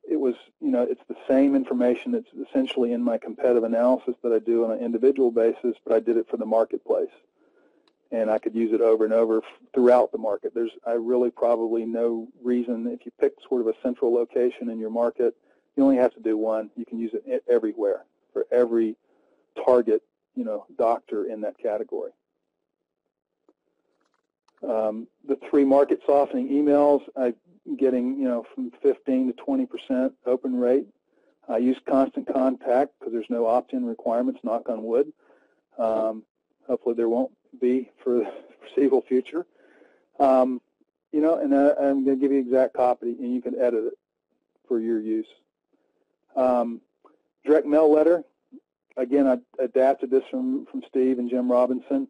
It was, it's the same information that's essentially in my competitive analysis that I do on an individual basis, but I did it for the marketplace. And I could use it over and over throughout the market. I really probably no reason, if you pick sort of a central location in your market, you only have to do one. You can use it everywhere for every target, doctor in that category. The 3 market softening emails, I'm getting, from 15 to 20% open rate. I use constant contact because there's no opt-in requirements, knock on wood. Hopefully there won't be for the foreseeable future. And I'm going to give you exact copy, and you can edit it for your use. Direct mail letter, again, I adapted this from Steve and Jim Robinson.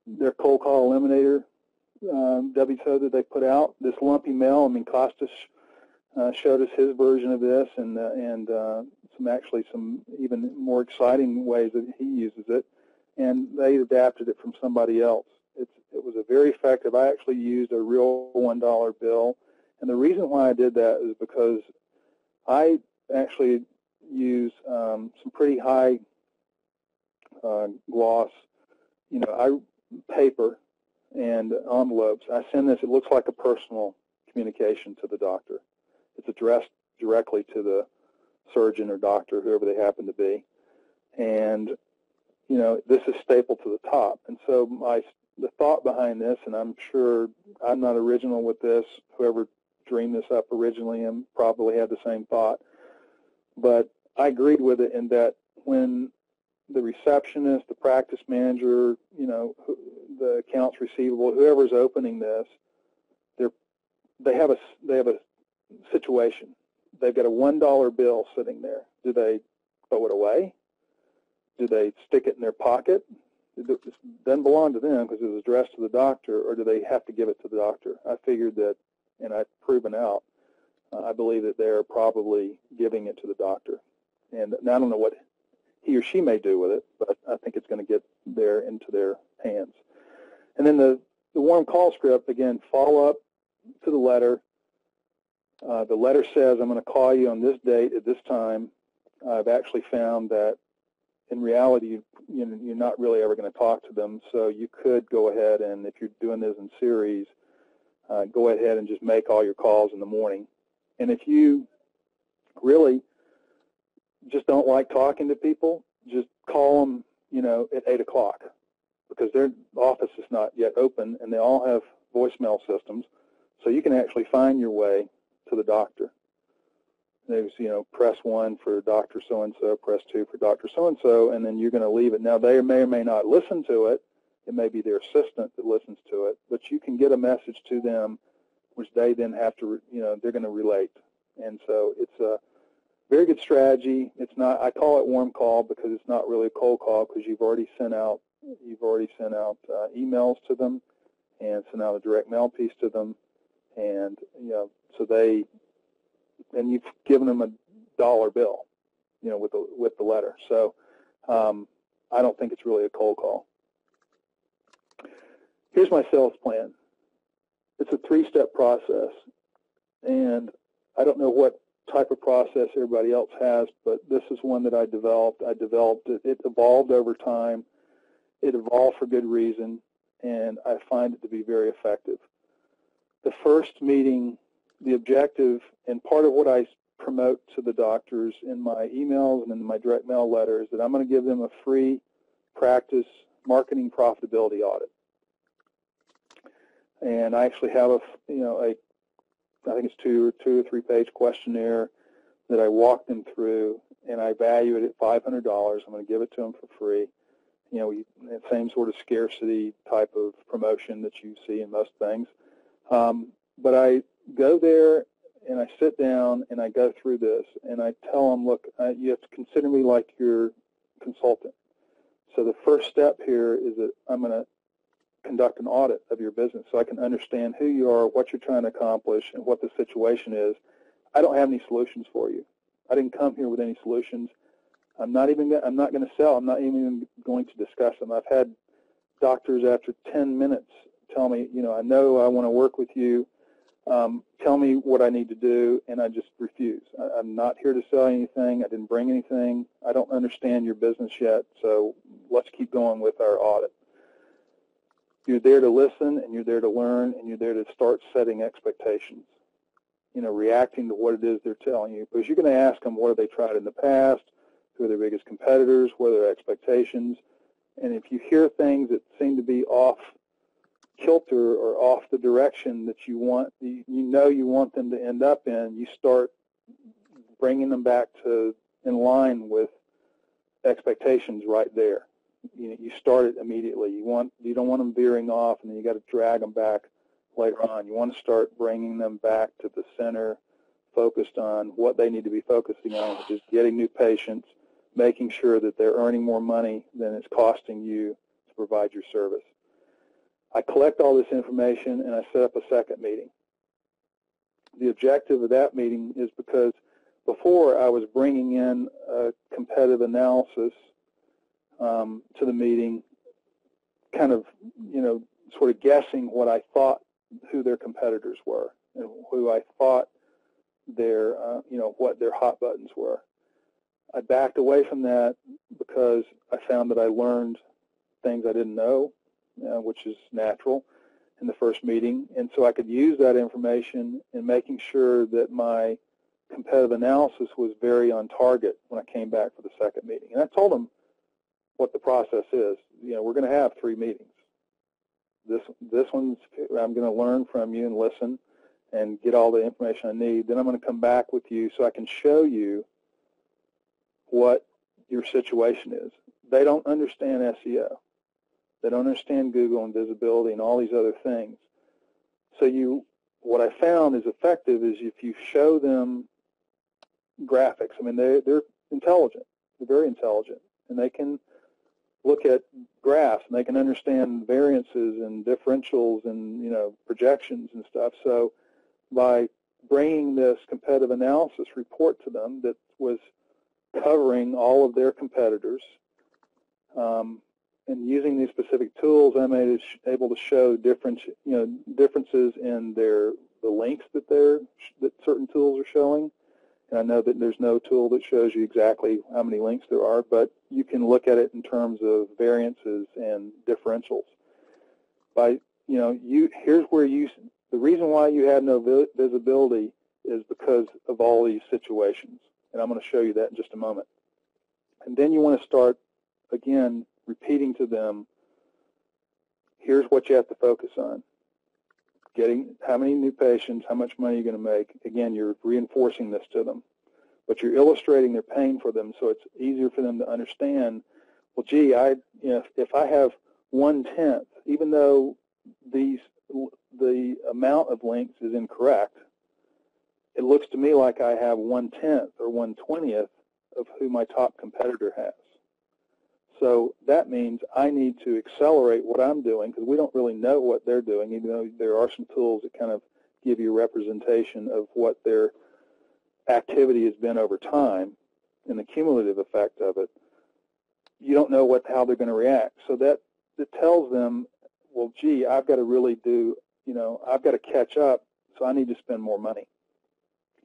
Their cold call eliminator WSO that they put out. This lumpy mail, Costas showed us his version of this, and some even more exciting ways that he uses it, and they adapted it from somebody else. It was a very effective. I actually used a real $1 bill, and the reason why I did that is because I actually use some pretty high gloss, paper and envelopes. I send this. It looks like a personal communication to the doctor. It's addressed directly to the surgeon or doctor, whoever they happen to be. And, you know, this is stapled to the top. And so the thought behind this, and I'm sure I'm not original with this, whoever dreamed this up originally and probably had the same thought, but I agreed with it in that when the receptionist, the practice manager, you know, the accounts receivable, whoever's opening this, they have a situation. They've got a $1 bill sitting there. Do they throw it away? Do they stick it in their pocket? It doesn't belong to them because it was addressed to the doctor, or do they have to give it to the doctor? I figured that, and I've proven out, I believe that they're probably giving it to the doctor. And I don't know what he or she may do with it, but I think it's going to get there into their hands. And then the warm call script, again, follow up to the letter. The letter says, I'm going to call you on this date at this time. I've actually found that in reality, you're not really ever going to talk to them, so you could go ahead and, if you're doing this in series, go ahead and just make all your calls in the morning. And if you really just don't like talking to people, just call them, you know, at 8 o'clock, because their office is not yet open, and they all have voicemail systems, so you can actually find your way to the doctor. There's, you know, press 1 for Dr. So-and-so, press 2 for Dr. So-and-so, and then you're going to leave it. Now, they may or may not listen to it. It may be their assistant that listens to it, but you can get a message to them, which they then have to, you know, they're going to relate. And so it's a very good strategy. It's not, I call it warm call because it's not really a cold call, because you've already sent out emails to them and sent out a direct mail piece to them, and, you know, so and you've given them $1 bill, you know, with the letter. So I don't think it's really a cold call. Here's my sales plan. It's a 3-step process, and I don't know what type of process everybody else has, but this is one that I developed. It evolved over time. It evolved for good reason, and I find it to be very effective. The first meeting, the objective, and part of what I promote to the doctors in my emails and in my direct mail letters, that I'm going to give them a free practice marketing profitability audit. And I actually have I think it's 2 or 3 page questionnaire that I walk them through, and I value it at $500. I'm going to give it to them for free. You know, the same sort of scarcity type of promotion that you see in most things. But I go there and I sit down and I go through this, and I tell them, look, you have to consider me like your consultant. So the first step here is that I'm going to conduct an audit of your business so I can understand who you are, what you're trying to accomplish, and what the situation is. I don't have any solutions for you. I didn't come here with any solutions. I'm not going to sell. I'm not even going to discuss them. I've had doctors after 10 minutes tell me, you know, I know I want to work with you. Tell me what I need to do, and I just refuse. I'm not here to sell anything. I didn't bring anything. I don't understand your business yet, so let's keep going with our audit. You're there to listen, and you're there to learn, and you're there to start setting expectations, you know, reacting to what it is they're telling you, because you're going to ask them what have they tried in the past, who are their biggest competitors, what are their expectations, and if you hear things that seem to be off kilter or off the direction that you want, you want them to end up in, you start bringing them back to in line with expectations right there. You start it immediately. You don't want them veering off, and then you got to drag them back later on. You want to start bringing them back to the center, focused on what they need to be focusing on, which is getting new patients, making sure that they're earning more money than it's costing you to provide your service. I collect all this information, and I set up a second meeting. The objective of that meeting is because before I was bringing in a competitive analysis to the meeting, kind of, you know, sort of guessing what I thought who their competitors were and who I thought their, you know, what their hot buttons were. I backed away from that because I found that I learned things I didn't know, which is natural in the first meeting, and so I could use that information in making sure that my competitive analysis was very on target when I came back for the second meeting. And I told them what the process is. We're going to have 3 meetings. This one's, I'm going to learn from you and listen and get all the information I need. Then I'm going to come back with you so I can show you what your situation is. They don't understand SEO. They don't understand Google and visibility and all these other things. So what I found is effective is if you show them graphics. I mean, they're intelligent. They're very intelligent, and they can look at graphs and they can understand variances and differentials and projections and stuff. So by bringing this competitive analysis report to them that was covering all of their competitors, and using these specific tools, I'm able to show differences in the links that certain tools are showing. And I know that there's no tool that shows you exactly how many links there are, but you can look at it in terms of variances and differentials. Here's where the reason why you had no visibility is because of all these situations, and I'm going to show you that in just a moment. And then you want to start, again, repeating to them, here's what you have to focus on. Getting how many new patients, how much money you're going to make. Again, you're reinforcing this to them, but you're illustrating their pain for them, so it's easier for them to understand. Well, gee, if I have 1/10, even though the amount of links is incorrect, it looks to me like I have 1/10 or 1/20th of who my top competitor has. So that means I need to accelerate what I'm doing, because we don't really know what they're doing, even though there are some tools that kind of give you a representation of what their activity has been over time and the cumulative effect of it. You don't know how they're going to react. So that tells them, well, gee, I've got to really I've got to catch up, so I need to spend more money.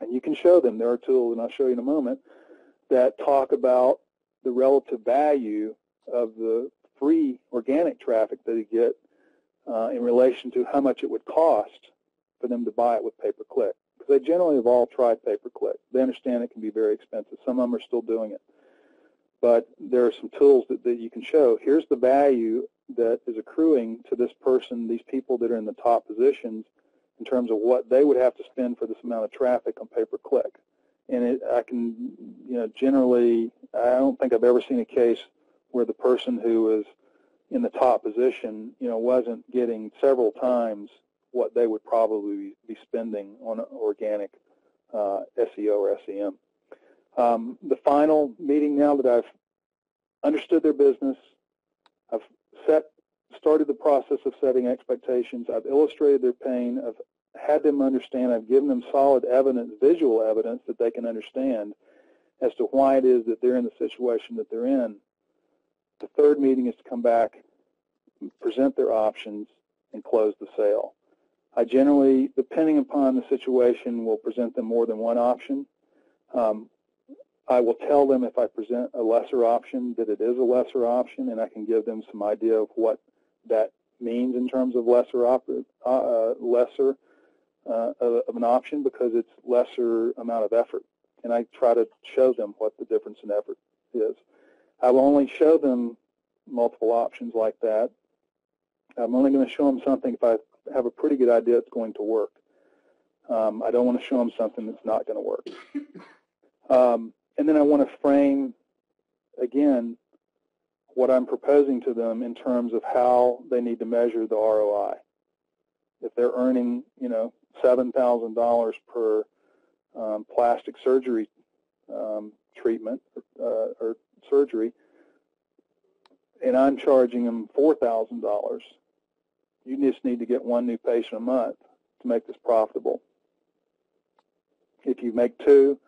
And you can show them. There are tools, and I'll show you in a moment, that talk about the relative value of the free organic traffic that they get in relation to how much it would cost for them to buy it with pay-per-click. Because they generally have all tried pay-per-click. They understand it can be very expensive. Some of them are still doing it. But there are some tools that you can show. Here's the value that is accruing to this person, these people that are in the top positions, in terms of what they would have to spend for this amount of traffic on pay-per-click. And I can, generally, I don't think I've ever seen a case where the person who was in the top position, wasn't getting several times what they would probably be spending on organic SEO or SEM. The final meeting, now that I've understood their business, I've started the process of setting expectations, I've illustrated their pain, I've had them understand, I've given them solid evidence, visual evidence that they can understand as to why it is that they're in the situation that they're in. The third meeting is to come back, present their options, and close the sale. I generally, depending upon the situation, will present them more than one option. I will tell them if I present a lesser option that it is a lesser option, and I can give them some idea of what that means in terms of lesser of an option, because it's lesser amount of effort. And I try to show them what the difference in effort is. I will only show them multiple options like that. I'm only going to show them something if I have a pretty good idea it's going to work. I don't want to show them something that's not going to work. And then I want to frame, again, what I'm proposing to them in terms of how they need to measure the ROI. If they're earning, $7,000 per plastic surgery treatment or surgery, and I'm charging them $4,000, you just need to get one new patient a month to make this profitable. If you make 2,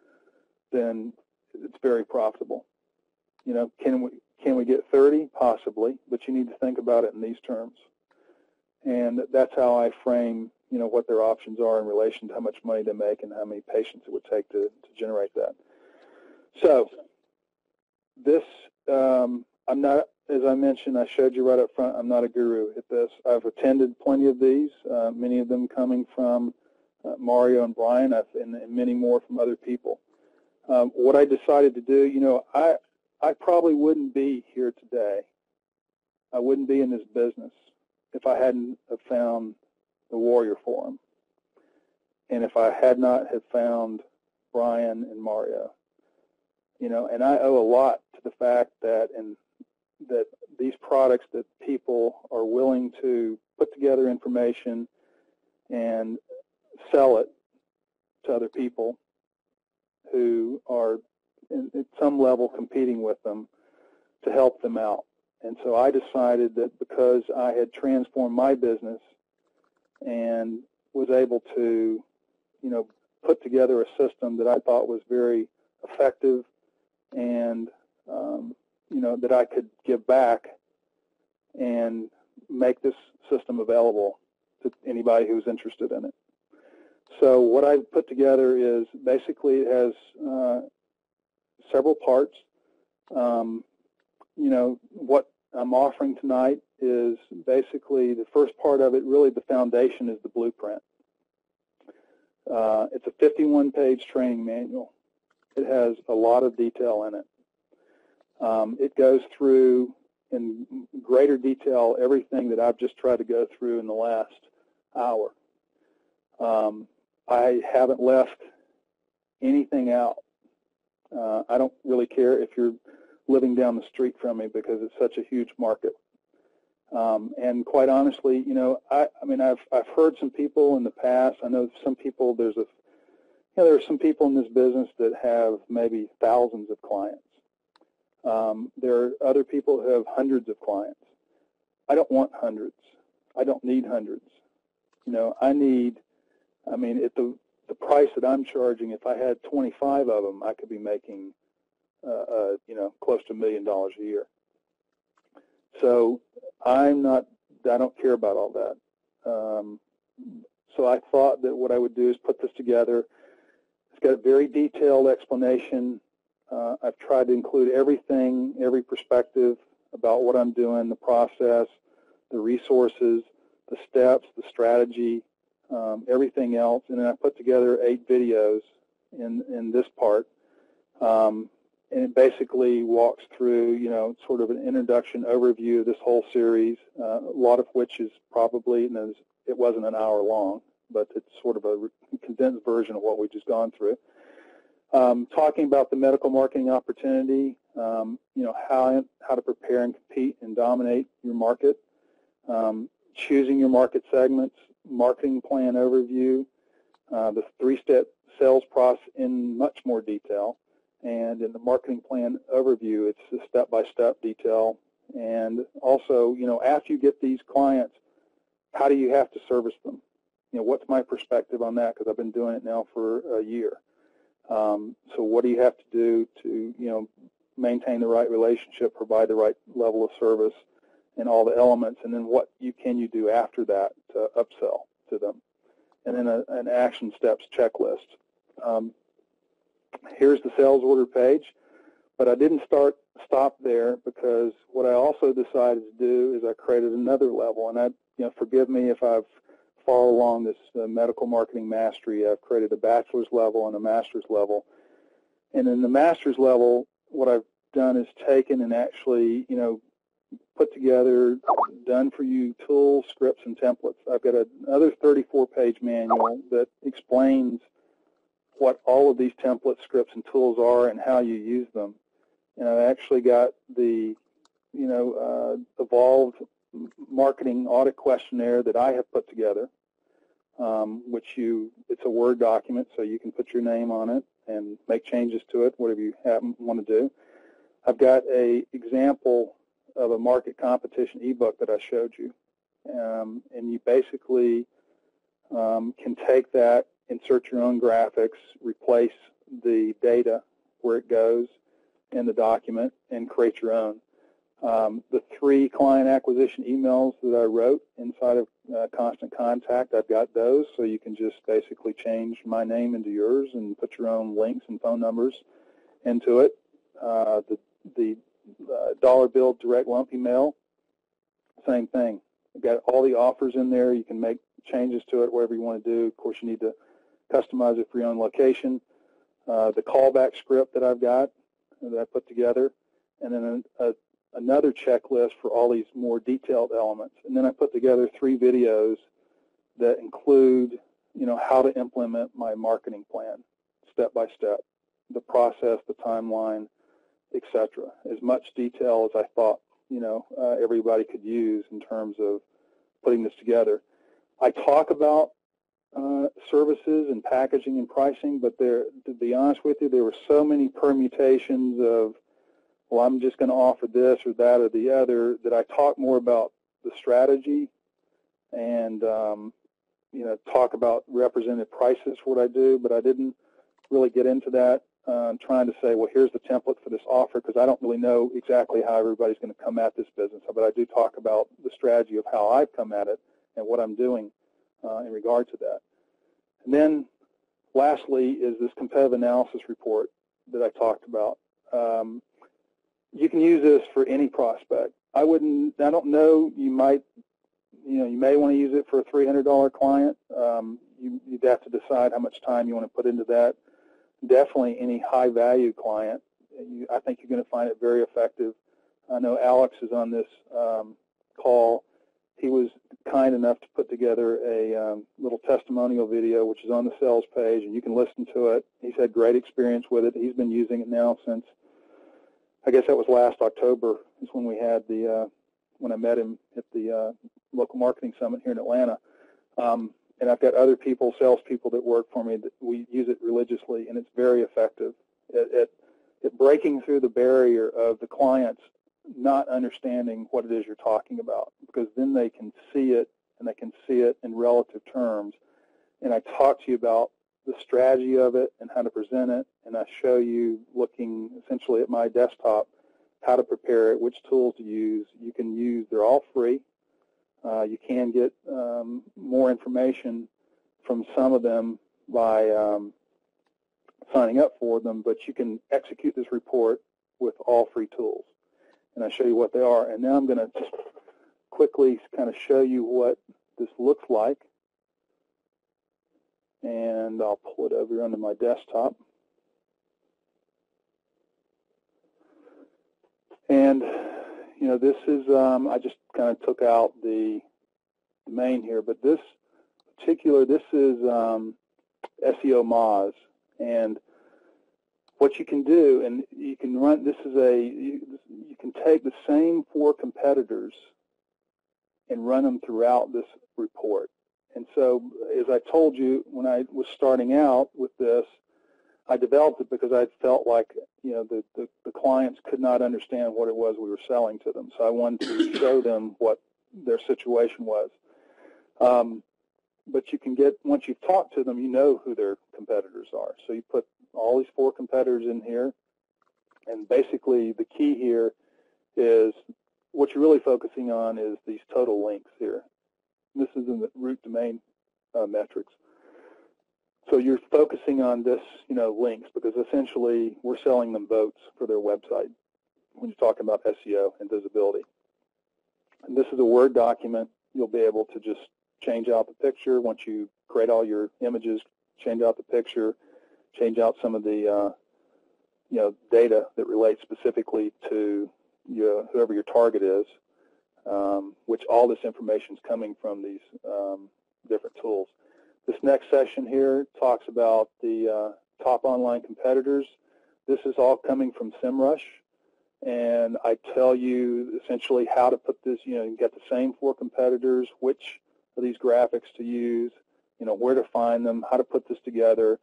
then it's very profitable. Can we get 30? Possibly, but you need to think about it in these terms. And that's how I frame, what their options are in relation to how much money they make and how many patients it would take to generate that. So this, I'm not, as I mentioned, I showed you right up front, I'm not a guru at this. I've attended plenty of these, many of them coming from Mario and Brian, and many more from other people. What I decided to do, I probably wouldn't be here today. I wouldn't be in this business if I hadn't have found the Warrior Forum, and if I had not have found Brian and Mario. And I owe a lot to the fact that these products that people are willing to put together information and sell it to other people who are at some level competing with them to help them out. And so I decided that because I had transformed my business and was able to, put together a system that I thought was very effective and, that I could give back and make this system available to anybody who's interested in it. So what I've put together is basically it has several parts. What I'm offering tonight is basically the first part of it, really the foundation is the blueprint. It's a 51-page training manual. It has a lot of detail in it. It goes through in greater detail everything that I've just tried to go through in the last hour. I haven't left anything out. I don't really care if you're living down the street from me because it's such a huge market. And quite honestly, I've heard some people in the past. I know some people. There are some people in this business that have maybe thousands of clients. There are other people who have hundreds of clients. I don't want hundreds. I don't need hundreds. At the price that I'm charging, if I had 25 of them, I could be making, close to $1 million a year. So I don't care about all that. So I thought that what I would do is put this together. It's got a very detailed explanation. I've tried to include everything, every perspective about what I'm doing, the process, the resources, the steps, the strategy, everything else. And then I put together 8 videos in this part. And it basically walks through, sort of an introduction overview of this whole series, a lot of which is probably, it wasn't an hour long, but it's sort of a condensed version of what we've just gone through. Talking about the medical marketing opportunity, how to prepare and compete and dominate your market, choosing your market segments, marketing plan overview, the 3-step sales process in much more detail. And in the marketing plan overview, it's a step-by-step detail. And also, after you get these clients, how do you have to service them? What's my perspective on that? Because I've been doing it now for a year. So what do you have to do to, maintain the right relationship, provide the right level of service, and all the elements? And then what can you do after that to upsell to them? And then an action steps checklist. Here's the sales order page, but I didn't stop there, because what I also decided to do is I created another level. And forgive me if I've followed along this medical marketing mastery. I've created a bachelor's level and a master's level. And in the master's level, what I've done is taken and actually, put together done-for-you tools, scripts, and templates. I've got another 34-page manual that explains what all of these templates, scripts, and tools are and how you use them. And I've actually got the, evolved marketing audit questionnaire that I have put together, it's a Word document, so you can put your name on it and make changes to it, whatever you want to do. I've got an example of a market competition ebook that I showed you. And you basically can take that, insert your own graphics, replace the data where it goes in the document, and create your own. The 3 client acquisition emails that I wrote inside of Constant Contact, I've got those, so you can just basically change my name into yours and put your own links and phone numbers into it. The dollar bill direct lump email, same thing. I've got all the offers in there. You can make changes to it, whatever you want to do. Of course, you need to customize it for your own location. The callback script that I've got, that I put together, and then another checklist for all these more detailed elements. And then I put together 3 videos that include, how to implement my marketing plan, step by step, the process, the timeline, etc. As much detail as I thought, everybody could use in terms of putting this together. I talk about services and packaging and pricing, but to be honest with you, there were so many permutations of, well, I'm just going to offer this or that or the other, that I talk more about the strategy and, talk about represented prices for what I do, but I didn't really get into that. Trying to say, well, here's the template for this offer, because I don't really know exactly how everybody's going to come at this business, but I do talk about the strategy of how I've come at it and what I'm doing in regard to that. And then lastly is this competitive analysis report that I talked about. You can use this for any prospect. I don't know, you may want to use it for a $300 client. You'd have to decide how much time you want to put into that. Definitely any high-value client, I think you're going to find it very effective. I know Alex is on this call. He was kind enough to put together a little testimonial video, which is on the sales page, and you can listen to it. He's had great experience with it. He's been using it now since, I guess that was last October, is when we had when I met him at the local marketing summit here in Atlanta. And I've got other people, salespeople that work for me, that we use it religiously, and it's very effective at breaking through the barrier of the clients not understanding what it is you're talking about, because then they can see it, and they can see it in relative terms. And I talk to you about the strategy of it and how to present it, and I show you, looking essentially at my desktop, how to prepare it, which tools to use. You can use, they're all free. You can get more information from some of them by signing up for them, but you can execute this report with all free tools. And I show you what they are. And now I'm going to just quickly kind of show you what this looks like. And I'll pull it over onto my desktop. And this is, I just kind of took out the domain here, but this is SEO Moz. And what you can do, and you can run, you can take the same 4 competitors and run them throughout this report. And so, as I told you, when I was starting out with this, I developed it because I felt like, the clients could not understand what it was we were selling to them. So I wanted to show them what their situation was. But you can get, once you've talked to them, you know who their competitors are. So you put all these 4 competitors in here, and basically the key here is what you're really focusing on is these total links here. This is in the root domain metrics. So you're focusing on this, links, because essentially we're selling them votes for their website when you're talking about SEO and visibility. And this is a Word document. You'll be able to just change out the picture once you create all your images, change out the picture, change out some of the data that relates specifically to whoever your target is, which all this information is coming from these different tools. This next section here talks about the top online competitors. This is all coming from SEMrush, and I tell you essentially how to put this, you get the same 4 competitors, which of these graphics to use, where to find them, how to put this together,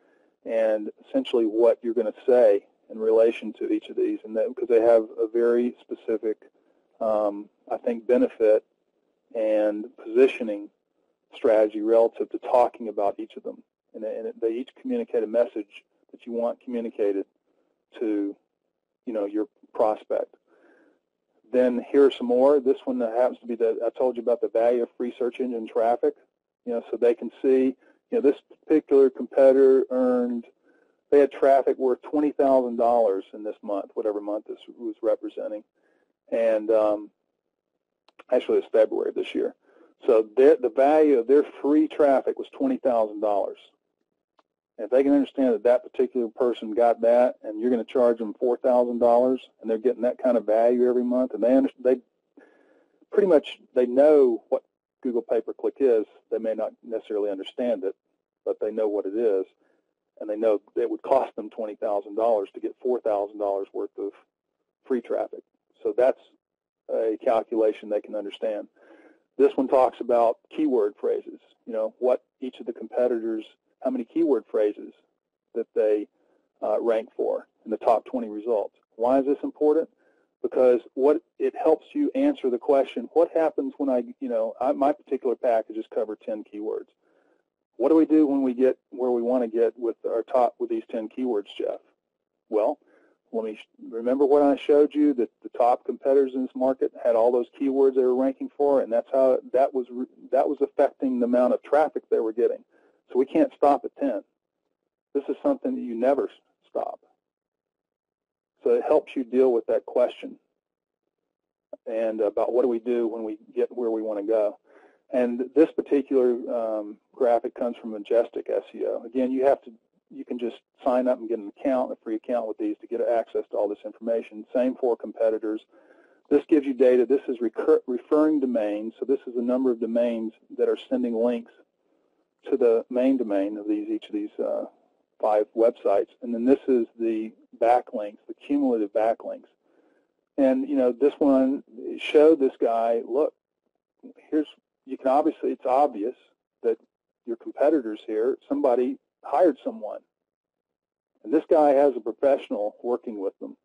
and essentially what you're going to say in relation to each of these, and that, because they have a very specific, I think, benefit and positioning strategy relative to talking about each of them, and they each communicate a message that you want communicated to, your prospect. Then here are some more. This one that happens to be I told you about the value of free search engine traffic, so they can see, this particular competitor they had traffic worth $20,000 in this month, whatever month this was representing, and actually it's February of this year. So the value of their free traffic was $20,000. If they can understand that that particular person got that, and you're going to charge them $4,000, and they're getting that kind of value every month, and they pretty much know what Google pay-per-click is. They may not necessarily understand it, but they know what it is, and they know it would cost them $20,000 to get $4,000 worth of free traffic. So that's a calculation they can understand. This one talks about keyword phrases, what each of the competitors, how many keyword phrases that they rank for in the top 20 results. Why is this important? Because it helps you answer the question, what happens when my particular packages cover 10 keywords. What do we do when we get where we want to get with these 10 keywords, Jeff? Well, let me remember what I showed you, that the top competitors in this market had all those keywords they were ranking for, and that's how that was affecting the amount of traffic they were getting. So we can't stop at 10. This is something that you never stop. So it helps you deal with that question and about what do we do when we get where we want to go. And this particular graphic comes from Majestic SEO. Again, you can just sign up and get a free account with these to get access to all this information. Same for competitors. This gives you data. This is referring domains. So this is the number of domains that are sending links to the main domain of each of these 5 websites. And then this is the backlinks, the cumulative backlinks. And, this one showed this guy, look, it's obvious that your competitors here, somebody hired someone. And this guy has a professional working with them.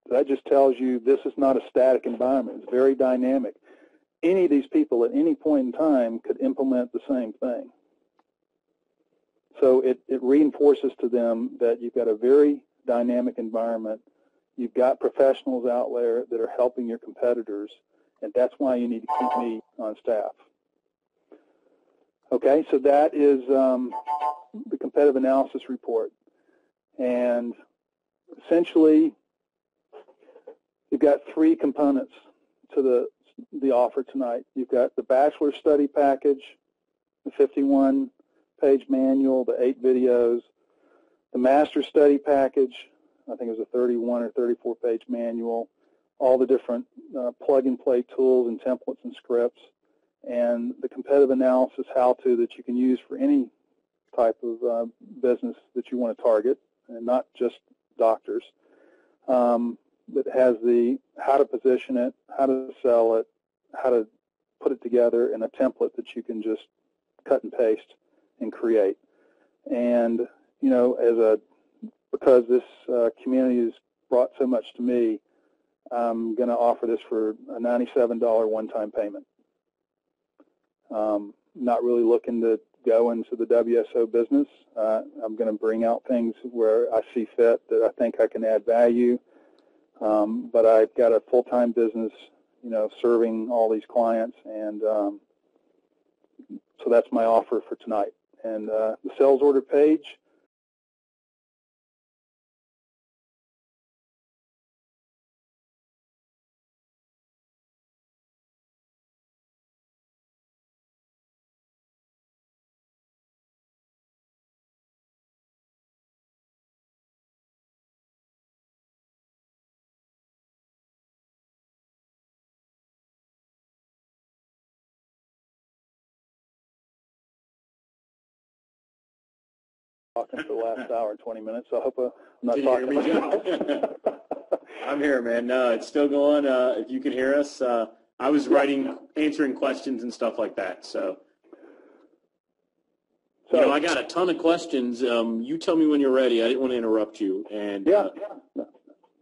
So that just tells you this is not a static environment. It's very dynamic. Any of these people at any point in time could implement the same thing. So it reinforces to them that you've got a very dynamic environment. You've got professionals out there that are helping your competitors, and that's why you need to keep me on staff. Okay, so that is the competitive analysis report. And essentially, you've got 3 components to the offer tonight. You've got the bachelor study package, the 51-page manual, the 8 videos, the master study package, I think it was a 31 or 34-page manual, all the different plug-and-play tools and templates and scripts, and the competitive analysis how-to that you can use for any type of business that you want to target, and not just doctors. That has the how to position it, how to sell it, how to put it together in a template that you can just cut and paste and create. And, because this community has brought so much to me, I'm going to offer this for a $97 one-time payment. Not really looking to go into the WSO business. I'm going to bring out things where I see fit that I think I can add value. But I've got a full-time business, serving all these clients, and so that's my offer for tonight. And the sales order page, talking for the last hour and 20 minutes, so I hope I'm not talking much. I'm here, man. No, it's still going. If you can hear us, I was answering questions and stuff like that. So I got a ton of questions. You tell me when you're ready. I didn't want to interrupt you. And yeah,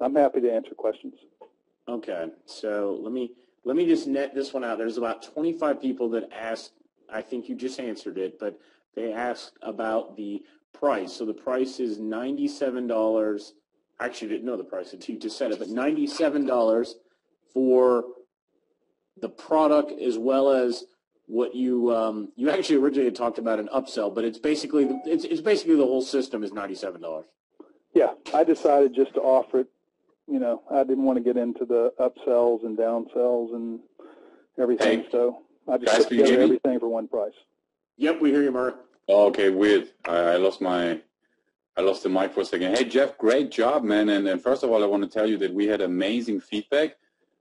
I'm happy to answer questions. Okay, so let me just net this one out. There's about 25 people that asked. I think you just answered it, but they asked about the price. So the price is $97. Actually, didn't know the price until you just said it, but $97 for the product, as well as what you actually originally had talked about an upsell, but it's basically the whole system is $97. Yeah, I decided just to offer it. I didn't want to get into the upsells and downsells and everything, so I just put together everything for one price. Yep, we hear you, Mark. Oh, okay, weird. I lost the mic for a second. Hey, Jeff, great job, man. And first of all, I want to tell you that we had amazing feedback.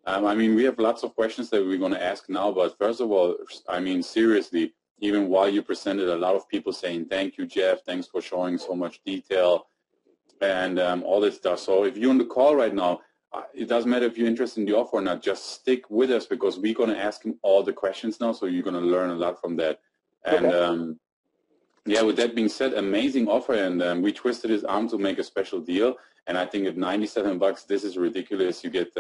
I mean, we have lots of questions that we're going to ask now, but first of all, I mean, seriously, even while you presented, a lot of people saying, thank you, Jeff, thanks for showing so much detail and all this stuff. So if you're on the call right now, it doesn't matter if you're interested in the offer or not, just stick with us because we're going to ask him all the questions now, so you're going to learn a lot from that. And okay. yeah, with that being said, amazing offer, and we twisted his arm to make a special deal, and I think at $97, this is ridiculous. You get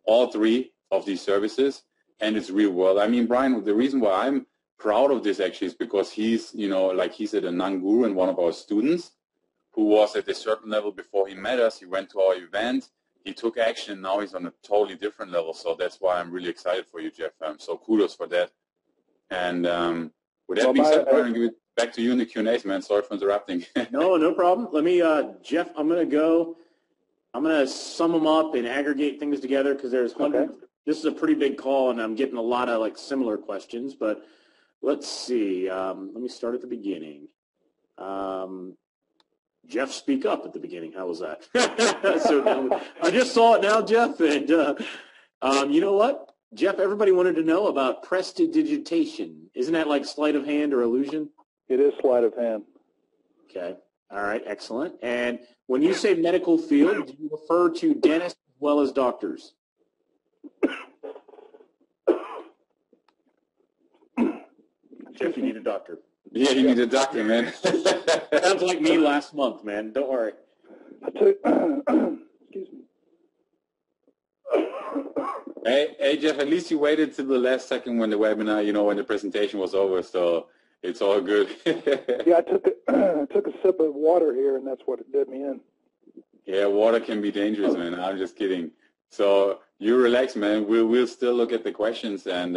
all three of these services, and it's real world. I mean, Brian, the reason why I'm proud of this actually is because he's, you know, like he said, a non-guru and one of our students who was at a certain level before he met us. He went to our event, he took action, and now he's on a totally different level. So that's why I'm really excited for you, Jeff. So kudos for that. And with that being said, Brian, I'll give it back to you in the Q&As, man. Sorry for interrupting. No problem. Let me, Jeff, I'm going to sum them up and aggregate things together because there's hundreds. Okay. This is a pretty big call, and I'm getting a lot of like similar questions. But let's see. Let me start at the beginning. Jeff, speak up at the beginning. How was that? So I just saw it now, Jeff, and you know what? Jeff, everybody wanted to know about prestidigitation. Isn't that like sleight of hand or illusion? It is sleight of hand. Okay. All right. Excellent. And when you say medical field, do you refer to dentists as well as doctors? Jeff, you need a doctor. Yeah, you need a doctor, man. Sounds like me last month, man. Don't worry. Excuse me. Hey, Jeff, at least you waited till the last second when the webinar, you know, when the presentation was over, so it's all good. Yeah, I took a sip of water here, and that's what it did me in. Yeah, water can be dangerous, man. I'm just kidding. So you relax, man. We'll still look at the questions. And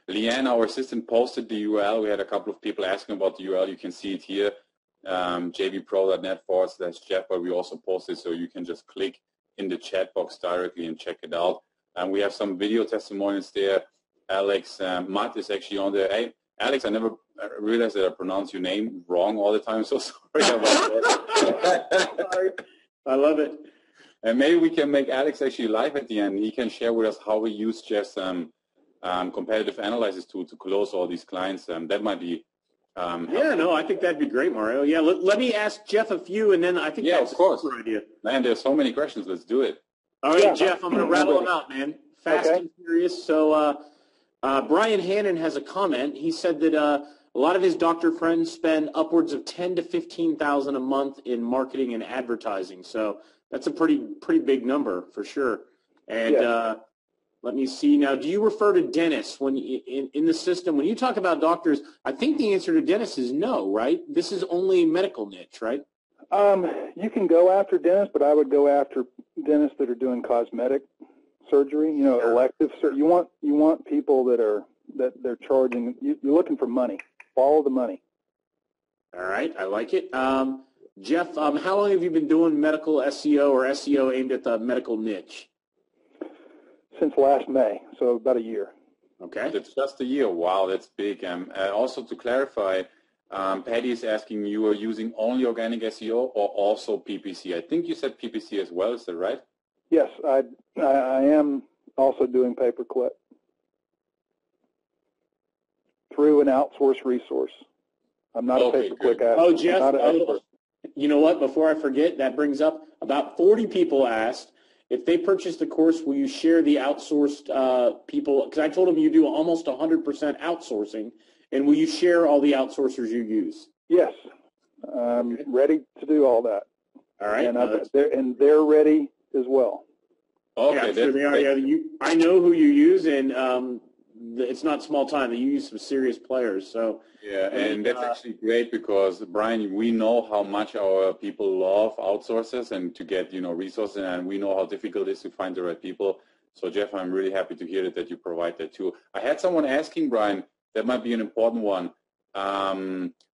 Leanne, our assistant, posted the URL. We had a couple of people asking about the URL. You can see it here, jvpro.net/Jeff, but we also posted so you can just click in the chat box directly and check it out. And we have some video testimonials there. Alex Matt is actually on there. Hey, Alex, I never realized that I pronounce your name wrong all the time. So sorry about that. Sorry. I love it. And maybe we can make Alex actually live at the end. He can share with us how we use just competitive analysis tool to close all these clients. That might be yeah, no, I think that'd be great, Mario. Yeah, let me ask Jeff a few, and then I think that's of course. a super idea. Man, there's so many questions. Let's do it. All right, yeah. Jeff, I'm going to rattle them out, man. Fast and furious. So Brian Hannon has a comment. He said that a lot of his doctor friends spend upwards of $10,000 to $15,000 a month in marketing and advertising. So that's a pretty big number for sure. And let me see now. Do you refer to dentists when in the system? When you talk about doctors, I think the answer to dentists is no, right? This is only medical niche, right? You can go after dentists, but I would go after dentists that are doing cosmetic surgery. You know, elective surgery. You want people that they're charging. You're looking for money. Follow the money. All right, I like it. Jeff, how long have you been doing medical SEO or SEO aimed at the medical niche? Since last May, so about a year. Okay. That's just a year. Wow, that's big. Also to clarify, Patty is asking, you are using only organic SEO or also PPC? I think you said PPC as well. Is that right? Yes, I am also doing pay-per-click through an outsourced resource. I'm not a pay-per-click expert. Oh, Jeff, you know what? Before I forget, that brings up about 40 people asked, if they purchase the course, will you share the outsourced people? Because I told them you do almost 100% outsourcing. And will you share all the outsourcers you use? Yes. I'm ready to do all that. All right. And they're ready as well. Okay. Yeah, sure they are. Yeah, I know who you use, and it's not small time. You use some serious players. So yeah, and that's actually great because, Brian, we know how much our people love outsourcers and to get, resources, and we know how difficult it is to find the right people. So, Jeff, I'm really happy to hear that you provide that too. I had someone asking, Brian, that might be an important one.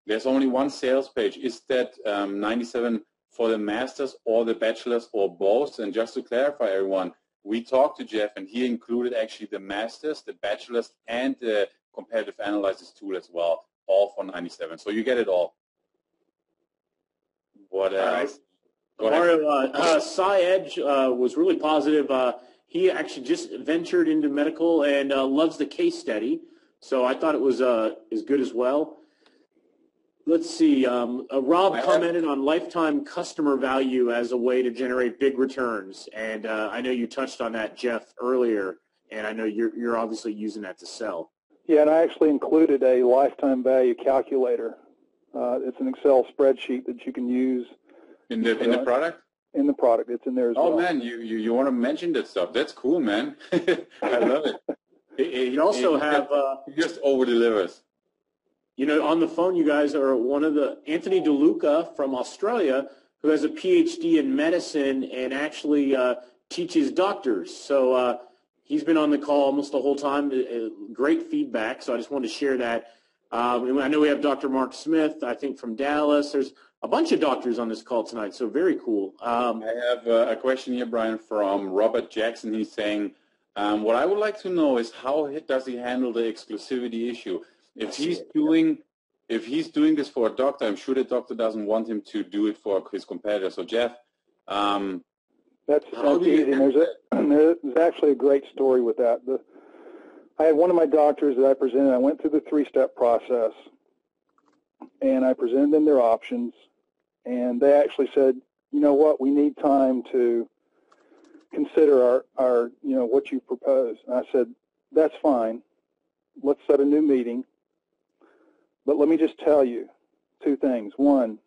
There's only one sales page. Is that 97 for the masters or the bachelors or both? And just to clarify, everyone, we talked to Jeff, and he included actually the masters, the bachelors, and the competitive analysis tool as well. all for $97. So you get it all. What else? Mario, Syed was really positive. He actually just ventured into medical and loves the case study. So I thought it was good as well. Let's see. Rob commented on lifetime customer value as a way to generate big returns. And I know you touched on that, Jeff, earlier. And I know you're obviously using that to sell. Yeah, and I actually included a lifetime value calculator. It's an Excel spreadsheet that you can use. In the product? In the product. It's in there as well. Oh, man, you want to mention that stuff. That's cool, man. I love it. You also have... He just over-delivers. You know, on the phone, you guys are one of the... Anthony DeLuca from Australia, who has a PhD in medicine and actually teaches doctors. So he's been on the call almost the whole time. Great feedback, so I just wanted to share that. I know we have Dr. Mark Smith, I think, from Dallas. There's a bunch of doctors on this call tonight, so very cool. I have a question here, Brian, from Robert Jackson. He's saying, what I would like to know is how does he handle the exclusivity issue? If he's doing this for a doctor, I'm sure the doctor doesn't want him to do it for his competitor. So, Jeff, that's easy. And there's actually a great story with that. I had one of my doctors that I presented. I went through the 3-step process, and I presented them their options, and they actually said, you know what, we need time to consider our what you propose. And I said, that's fine. Let's set a new meeting. But let me just tell you 2 things. One,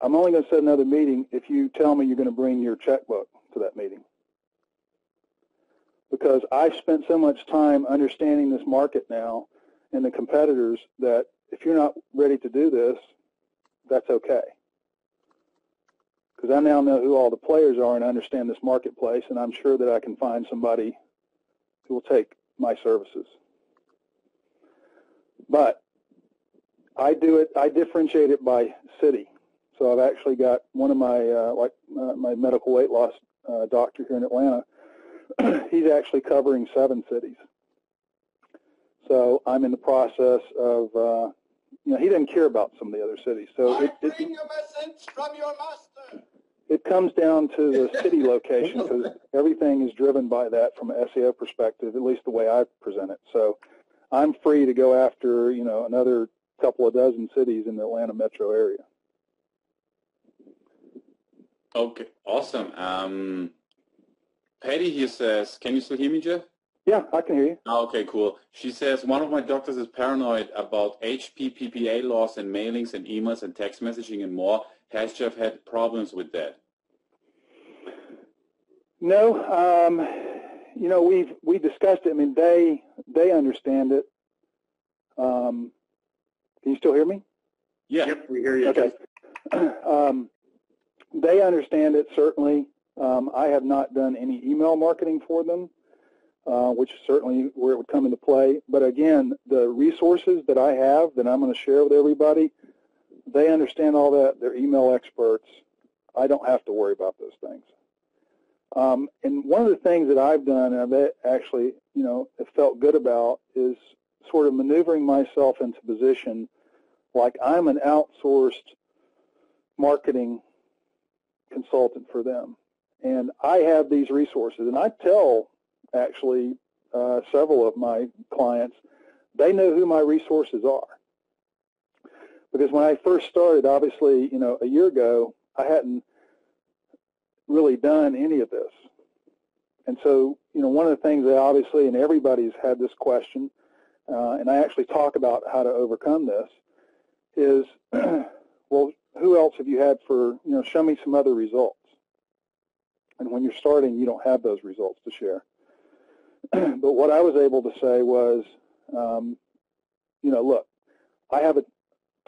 I'm only going to set another meeting if you tell me you're going to bring your checkbook to that meeting. Because I've spent so much time understanding this market now and the competitors that if you're not ready to do this, that's okay. Because I now know who all the players are and understand this marketplace, and I'm sure that I can find somebody who will take my services. But I differentiate it by city. So I've actually got one of my, my medical weight loss doctor here in Atlanta. He's actually covering 7 cities. So I'm in the process of, he doesn't care about some of the other cities. So I bring your message from your master. It comes down to the city location because everything is driven by that from an SEO perspective, at least the way I present it. So I'm free to go after, another couple of dozen cities in the Atlanta metro area. Okay, awesome. Patty here says, can you still hear me, Jeff? Yeah, I can hear you. Oh, okay, cool. She says, one of my doctors is paranoid about HPPPA laws and mailings and emails and text messaging and more. Has Jeff had problems with that? No, we discussed it. I mean, they understand it. Can you still hear me? Yeah, yep, we hear you. Okay. They understand it, certainly. I have not done any email marketing for them, which is certainly where it would come into play. But again, the resources that I have that I'm going to share with everybody, they understand all that. They're email experts. I don't have to worry about those things. And one of the things that I've done, and I've actually, have felt good about, is sort of maneuvering myself into position like I'm an outsourced marketing consultant for them. And I have these resources, and I tell actually several of my clients, they know who my resources are. Because when I first started, obviously, a year ago, I hadn't really done any of this. And so, one of the things that obviously, and everybody's had this question, and I actually talk about how to overcome this, is, well, who else have you had for, show me some other results. And when you're starting, you don't have those results to share. But what I was able to say was, look, I have a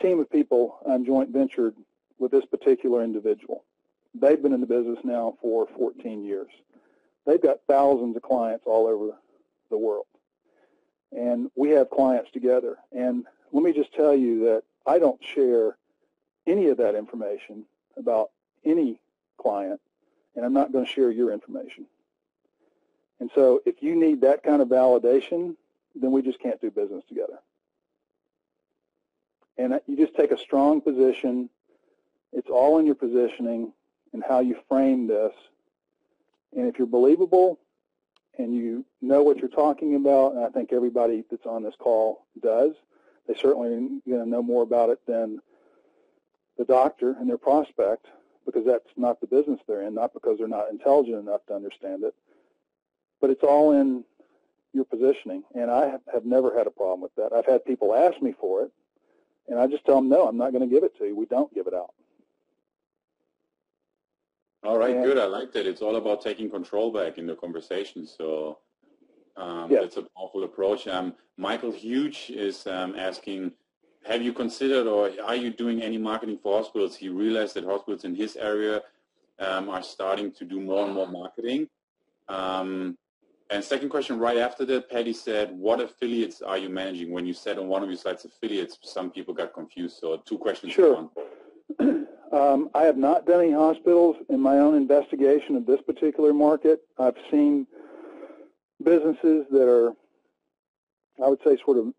team of people I'm joint ventured with this particular individual. They've been in the business now for 14 years. They've got thousands of clients all over the world. And we have clients together. And let me just tell you that I don't share any of that information about any client, and I'm not going to share your information. And so if you need that kind of validation, then we just can't do business together. And you just take a strong position. It's all in your positioning and how you frame this. And if you're believable and you know what you're talking about, and I think everybody that's on this call does, they certainly are going to know more about it than the doctor and their prospect, because that's not the business they're in, not because they're not intelligent enough to understand it. But it's all in your positioning, and I have never had a problem with that. I've had people ask me for it, and I just tell them, no, I'm not going to give it to you. We don't give it out. All right, good. I like that. It's all about taking control back in the conversation. So that's a powerful approach. Michael Huge is asking, have you considered or are you doing any marketing for hospitals? He realized that hospitals in his area are starting to do more and more marketing. And second question right after that, Patty said, what affiliates are you managing? When you said on one of your slides affiliates, some people got confused. So two questions. Sure. I have not done any hospitals in my own investigation of this particular market. I've seen businesses that are, I would say, sort of,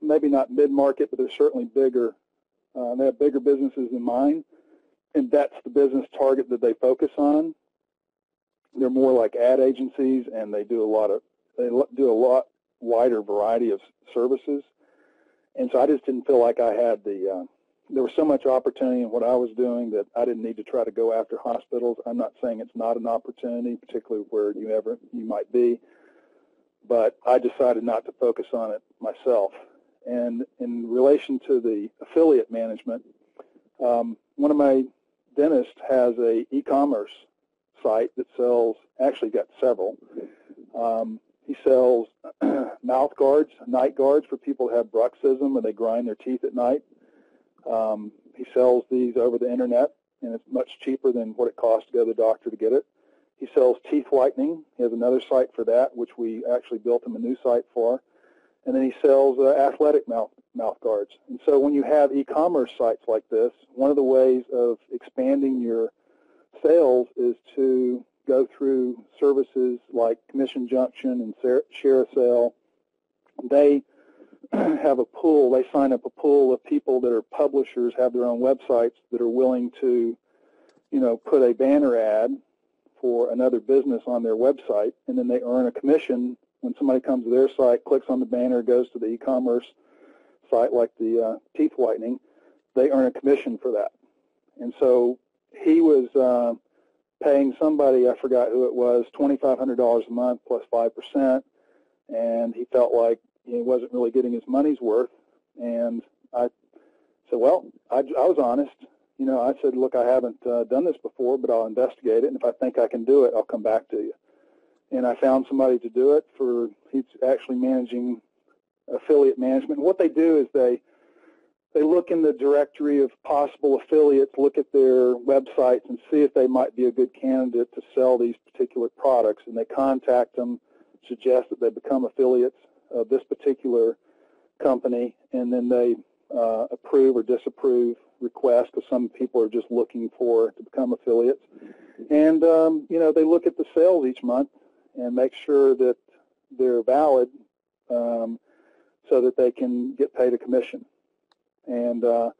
maybe not mid-market, but they're certainly bigger. They have bigger businesses than mine, and that's the business target that they focus on. They're more like ad agencies, and they do a lot wider variety of services. And so I just didn't feel like I had there was so much opportunity in what I was doing that I didn't need to try to go after hospitals. I'm not saying it's not an opportunity, particularly where you might be, but I decided not to focus on it myself. And in relation to the affiliate management, one of my dentists has a e-commerce site that sells, actually got several. He sells mouth guards, night guards for people who have bruxism or they grind their teeth at night. He sells these over the internet, and it's much cheaper than what it costs to go to the doctor to get it. He sells teeth whitening. He has another site for that, which we actually built him a new site for. And then he sells athletic mouth guards. And so when you have e-commerce sites like this, one of the ways of expanding your sales is to go through services like Commission Junction and Share a Sale. They have a pool. They sign up a pool of people that are publishers, have their own websites that are willing to, put a banner ad for another business on their website, and then they earn a commission when somebody comes to their site, clicks on the banner, goes to the e-commerce site like the teeth whitening. They earn a commission for that. And so he was paying somebody, I forgot who it was, $2,500 a month plus 5%, and he felt like he wasn't really getting his money's worth. And I said, well, I was honest. I said, look, I haven't done this before, but I'll investigate it, and if I think I can do it, I'll come back to you. And I found somebody to do it. He's actually managing affiliate management. And what they do is they look in the directory of possible affiliates, look at their websites, and see if they might be a good candidate to sell these particular products. And they contact them, suggest that they become affiliates of this particular company, and then they approve or disapprove requests, because some people are just looking to become affiliates. And, they look at the sales each month and make sure that they're valid so that they can get paid a commission. And like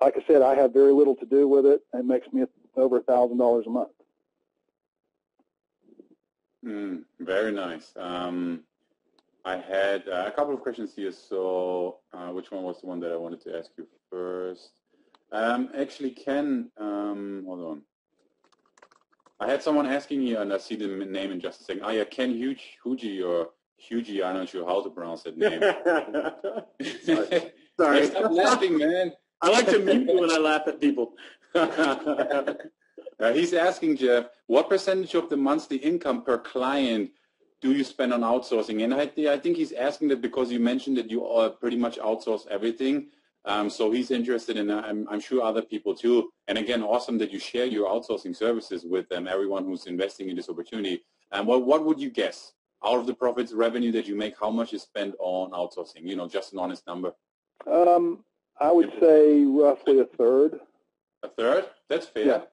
I said, I have very little to do with it. It makes me over $1,000 a month. Very nice. I had a couple of questions here. So which one was the one that I wanted to ask you first? Actually, Ken, hold on. I had someone asking here, and I see the name in just a second. Oh, yeah, Ken Hugie or Hugie. I'm not sure how to pronounce that name. Sorry. Stop laughing, man. I like to mute when I laugh at people. He's asking, Jeff, what percentage of the monthly income per client do you spend on outsourcing? And I think he's asking that because you mentioned that you pretty much outsource everything. So he's interested in, I'm sure other people too. And again, awesome that you share your outsourcing services with everyone who's investing in this opportunity. And what would you guess? Out of the profits revenue that you make, how much is spent on outsourcing? Just an honest number. I would say roughly a third. A third? That's fair.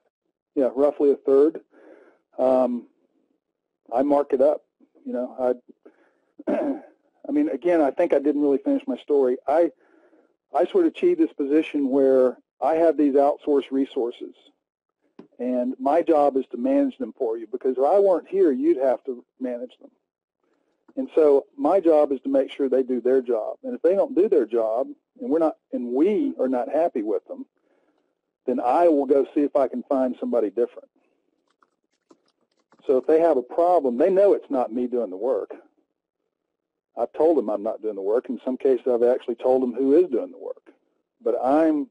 Yeah, roughly a third. I mark it up. I mean, again, I think I didn't really finish my story. I I sort of achieved this position where I have these outsourced resources, and my job is to manage them for you, because if I weren't here, you'd have to manage them. And so my job is to make sure they do their job. And if they don't do their job, and we are not happy with them, then I will go see if I can find somebody different. So if they have a problem, they know it's not me doing the work. I've told them I'm not doing the work. In some cases, I've actually told them who is doing the work. But I'm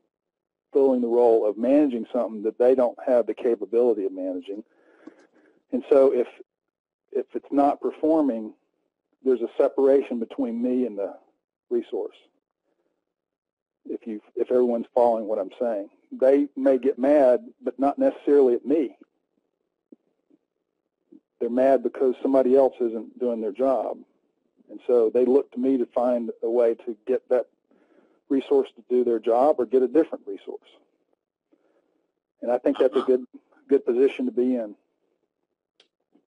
filling the role of managing something that they don't have the capability of managing. And so if it's not performing, there's a separation between me and the resource. If everyone's following what I'm saying, they may get mad, but not necessarily at me. They're mad because somebody else isn't doing their job. And so they look to me to find a way to get that resource to do their job or get a different resource. And I think that's a good position to be in.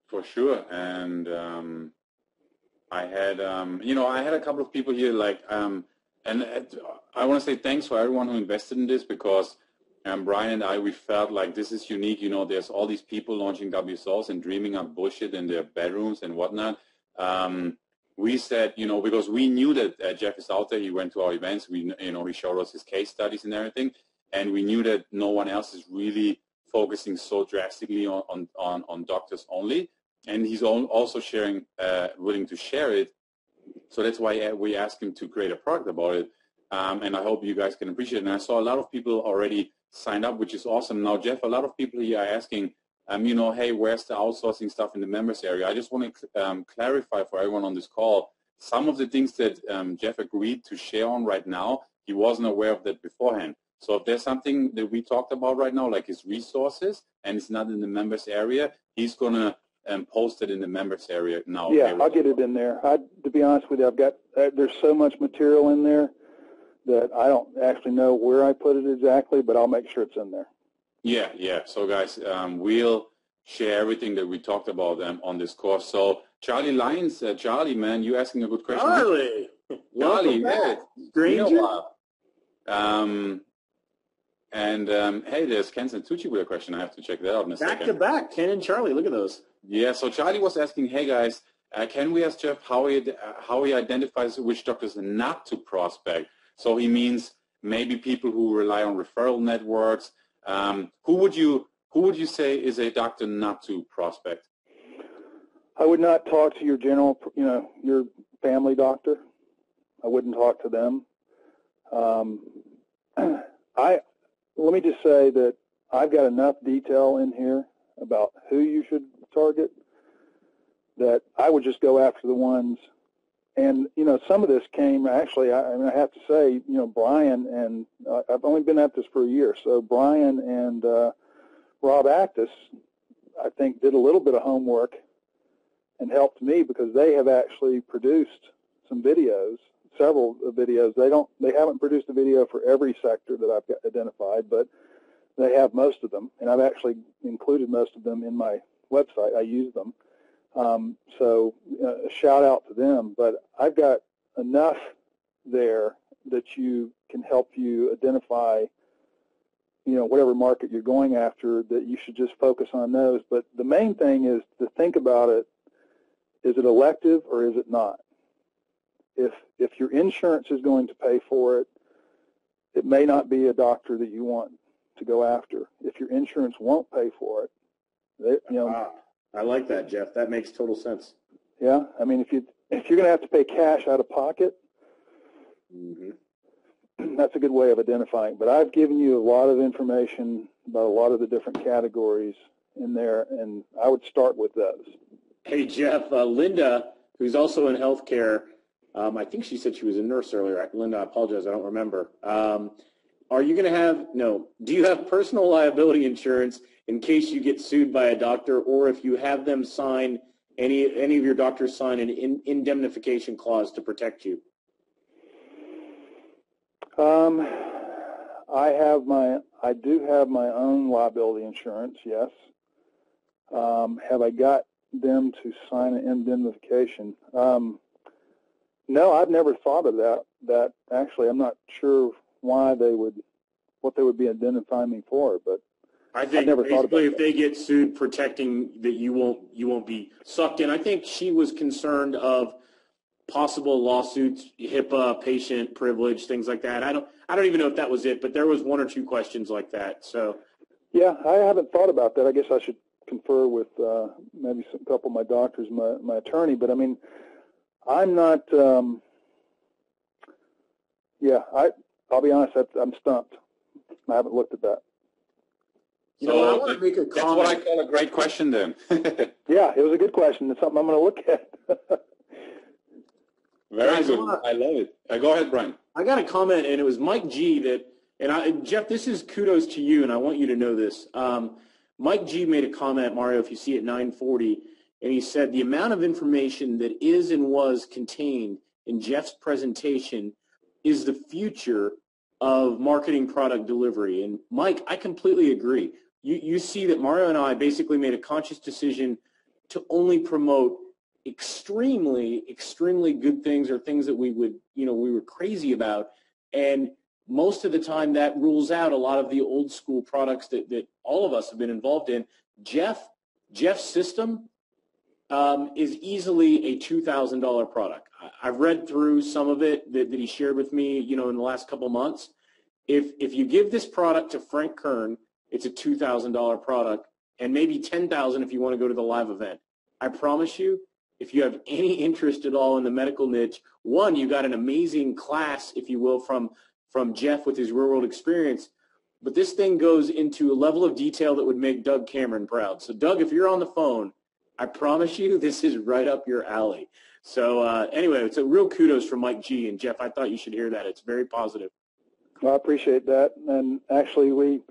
For sure. And I had, I had a couple of people here, and I want to say thanks for everyone who invested in this, because Brian and I, we felt like this is unique. There's all these people launching WSOs and dreaming up bullshit in their bedrooms and whatnot. We said, because we knew that Jeff is out there. He went to our events. He showed us his case studies and everything. And we knew that no one else is really focusing so drastically on doctors only. And he's also willing to share it. So that's why we asked him to create a product about it. And I hope you guys can appreciate it. And I saw a lot of people already signed up, which is awesome. Now, Jeff, a lot of people here are asking, hey, where's the outsourcing stuff in the members area? I just want to clarify for everyone on this call, some of the things that Jeff agreed to share on right now, he wasn't aware of that beforehand. So if there's something that we talked about right now, like his resources, and it's not in the members area, he's going to post it in the members area now. Yeah, I'll get it in there. To be honest with you, there's so much material in there that I don't actually know where I put it exactly, but I'll make sure it's in there. Yeah. So, guys, we'll share everything that we talked about on this course. So, Charlie Lyons, Charlie, man, you asking a good question. Charlie, yeah, stranger. Hey, there's Ken Santucci with a question. I have to check that out in a second. Back to back, Ken and Charlie. Look at those. Yeah. So Charlie was asking, hey guys, can we ask Jeff how he identifies which doctors not to prospect? So he means maybe people who rely on referral networks. Who would you say is a doctor not to prospect? I would not talk to your your family doctor. I wouldn't talk to them. Let me just say that I've got enough detail in here about who you should target that I would just go after the ones. And, some of this came actually, I have to say, Brian and I've only been at this for a year. So Brian and Rob Actis, I think, did a little bit of homework and helped me, because they have actually produced some videos, several videos. They haven't produced a video for every sector that I've got identified, but they have most of them, and I've actually included most of them in my website. I use them. So a shout out to them, but I've got enough there that can help you identify, whatever market you're going after, that you should just focus on those. But the main thing is to think about it. Is it elective or is it not? If your insurance is going to pay for it, it may not be a doctor that you want to go after. If your insurance won't pay for it, I like that, Jeff. That makes total sense. Yeah, I mean, if you're going to have to pay cash out of pocket, that's a good way of identifying. But I've given you a lot of information about a lot of the different categories in there, and I would start with those. Hey, Jeff, Linda, who's also in healthcare, I think she said she was a nurse earlier. Linda, I apologize, I don't remember. Do you have personal liability insurance in case you get sued by a doctor, or if you have them sign, any of your doctors sign an indemnification clause to protect you? I do have my own liability insurance, yes. Have I got them to sign an indemnification? No, I've never thought of that. That actually, I'm not sure why what they would be identifying me for, but I think never thought about basically if that. they get sued, protecting that you won't be sucked in. I think she was concerned of possible lawsuits, HIPAA, patient privilege, things like that. I don't even know if that was it, but there was one or two questions like that. So Yeah, I haven't thought about that. I guess I should confer with maybe a couple of my doctors, my attorney. But I mean, I'm not. I'll be honest. I'm stumped. I haven't looked at that. you know, I want to make a comment. That's what I call a great question then. Yeah, it was a good question. It's something I'm going to look at. Very good. I love it. Go ahead, Brian. I got a comment, and it was Mike G. Jeff, this is kudos to you, and I want you to know this. Mike G. made a comment, Mario, if you see it 940, and he said the amount of information that is and was contained in Jeff's presentation is the future of marketing product delivery. And Mike, I completely agree. You see that Mario and I basically made a conscious decision to only promote extremely, extremely good things or things that we were crazy about. And most of the time that rules out a lot of the old school products that all of us have been involved in. Jeff's system is easily a $2,000 product. I've read through some of it that he shared with me, in the last couple months. If you give this product to Frank Kern, it's a $2,000 product, and maybe $10,000 if you want to go to the live event. I promise you, if you have any interest at all in the medical niche, one, you got an amazing class, if you will, from Jeff with his real-world experience, but this thing goes into a level of detail that would make Doug Cameron proud. So, Doug, if you're on the phone, I promise you this is right up your alley. So, anyway, it's a real kudos from Mike G. And, Jeff, I thought you should hear that. It's very positive. Well, I appreciate that. And actually, we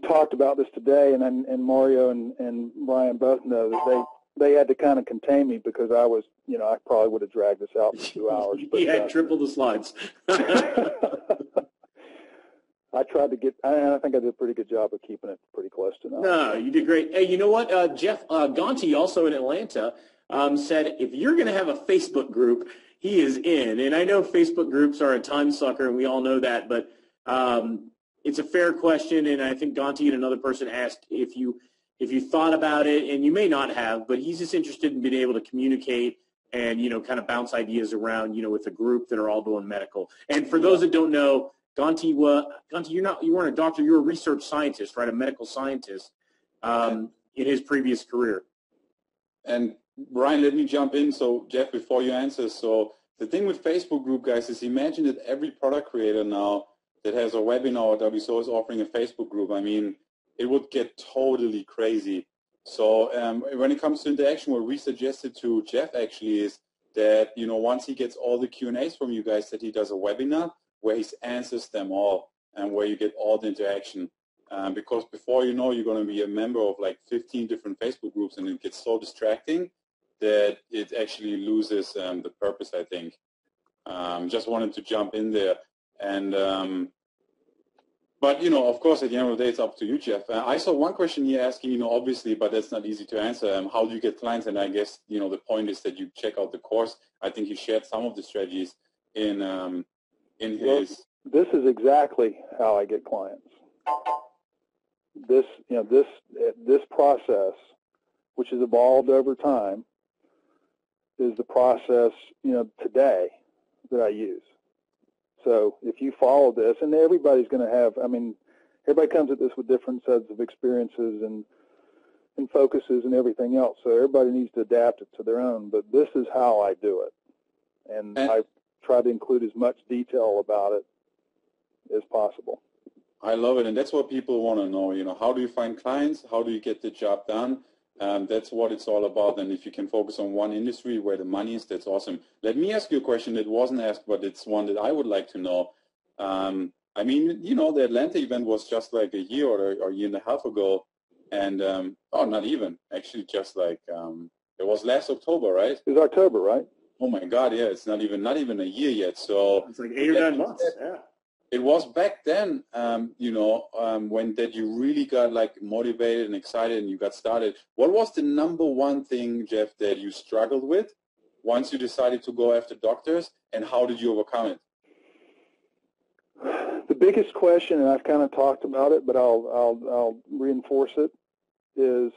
talked about this today, and Mario and Brian both know that they had to kind of contain me because I was, I probably would have dragged this out for 2 hours. He had triple the slides. I tried to I think I did a pretty good job of keeping it pretty close to now. No, you did great. Hey, you know what? Jeff Gonti, also in Atlanta, said if you're going to have a Facebook group, he is in. And I know Facebook groups are a time sucker, and we all know that, but it's a fair question, and I think Gonti and another person asked if you thought about it, and you may not have, but he's just interested in being able to communicate and, kind of bounce ideas around, with a group that are all doing medical. And for those that don't know, Gonti, you weren't a doctor, you were a research scientist, right? A medical scientist in his previous career. And Brian, let me jump in. So Jeff, before you answer, so the thing with Facebook group, guys, is imagine that every product creator now that has a webinar or WSO is offering a Facebook group. I mean, it would get totally crazy. So when it comes to interaction, what we suggested to Jeff actually is that, once he gets all the Q&As from you guys, that he does a webinar where he answers them all and where you get all the interaction. Because before you know, you're going to be a member of like 15 different Facebook groups, and it gets so distracting that it actually loses the purpose, I think. Just wanted to jump in there. And but, of course, at the end of the day, it's up to you, Jeff. I saw one question you're asking, obviously, but that's not easy to answer. How do you get clients? And I guess, the point is that you check out the course. I think you shared some of the strategies in his. Well, this is exactly how I get clients. This process, which has evolved over time, is the process, today that I use. So if you follow this, and everybody's going to have, everybody comes at this with different sets of experiences and focuses and everything else. So everybody needs to adapt it to their own. But this is how I do it. And I try to include as much detail about it as possible. I love it. And that's what people want to know. How do you find clients? How do you get the job done? That's what it's all about. And if you can focus on one industry where the money is, that's awesome. Let me ask you a question that wasn't asked, but it's one that I would like to know. The Atlanta event was just like a year or a year and a half ago. And, not even. Actually, just like, it was last October, right? It was October, right? Oh, my God, yeah. It's not even a year yet. So it's like 8 or 9 months, yeah. it was back then, when that you really got like motivated and excited and you got started. What was the number one thing, Jeff, that you struggled with once you decided to go after doctors, and how did you overcome it? The biggest question, and I've kind of talked about it, but I'll reinforce it, is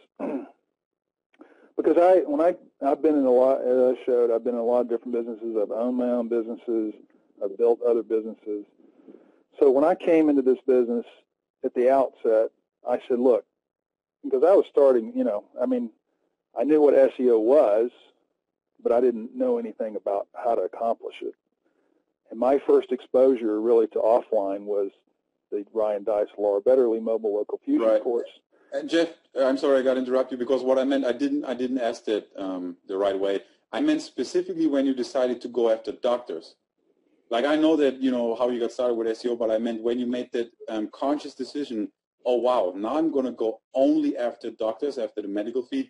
because I've been in a lot, as I showed, I've been in a lot of different businesses. I've owned my own businesses. I've built other businesses. So when I came into this business at the outset, I said, look, because I was starting, I knew what SEO was, but I didn't know anything about how to accomplish it. And my first exposure really to offline was the Ryan Dice, Laura Betterly Mobile Local Fusion course. And Jeff, I'm sorry I got to interrupt you, because what I meant, I didn't ask that the right way. I meant specifically when you decided to go after doctors. Like, I know that, how you got started with SEO, but I meant when you made that conscious decision, oh, wow, now I'm going to go only after doctors, after the medical field.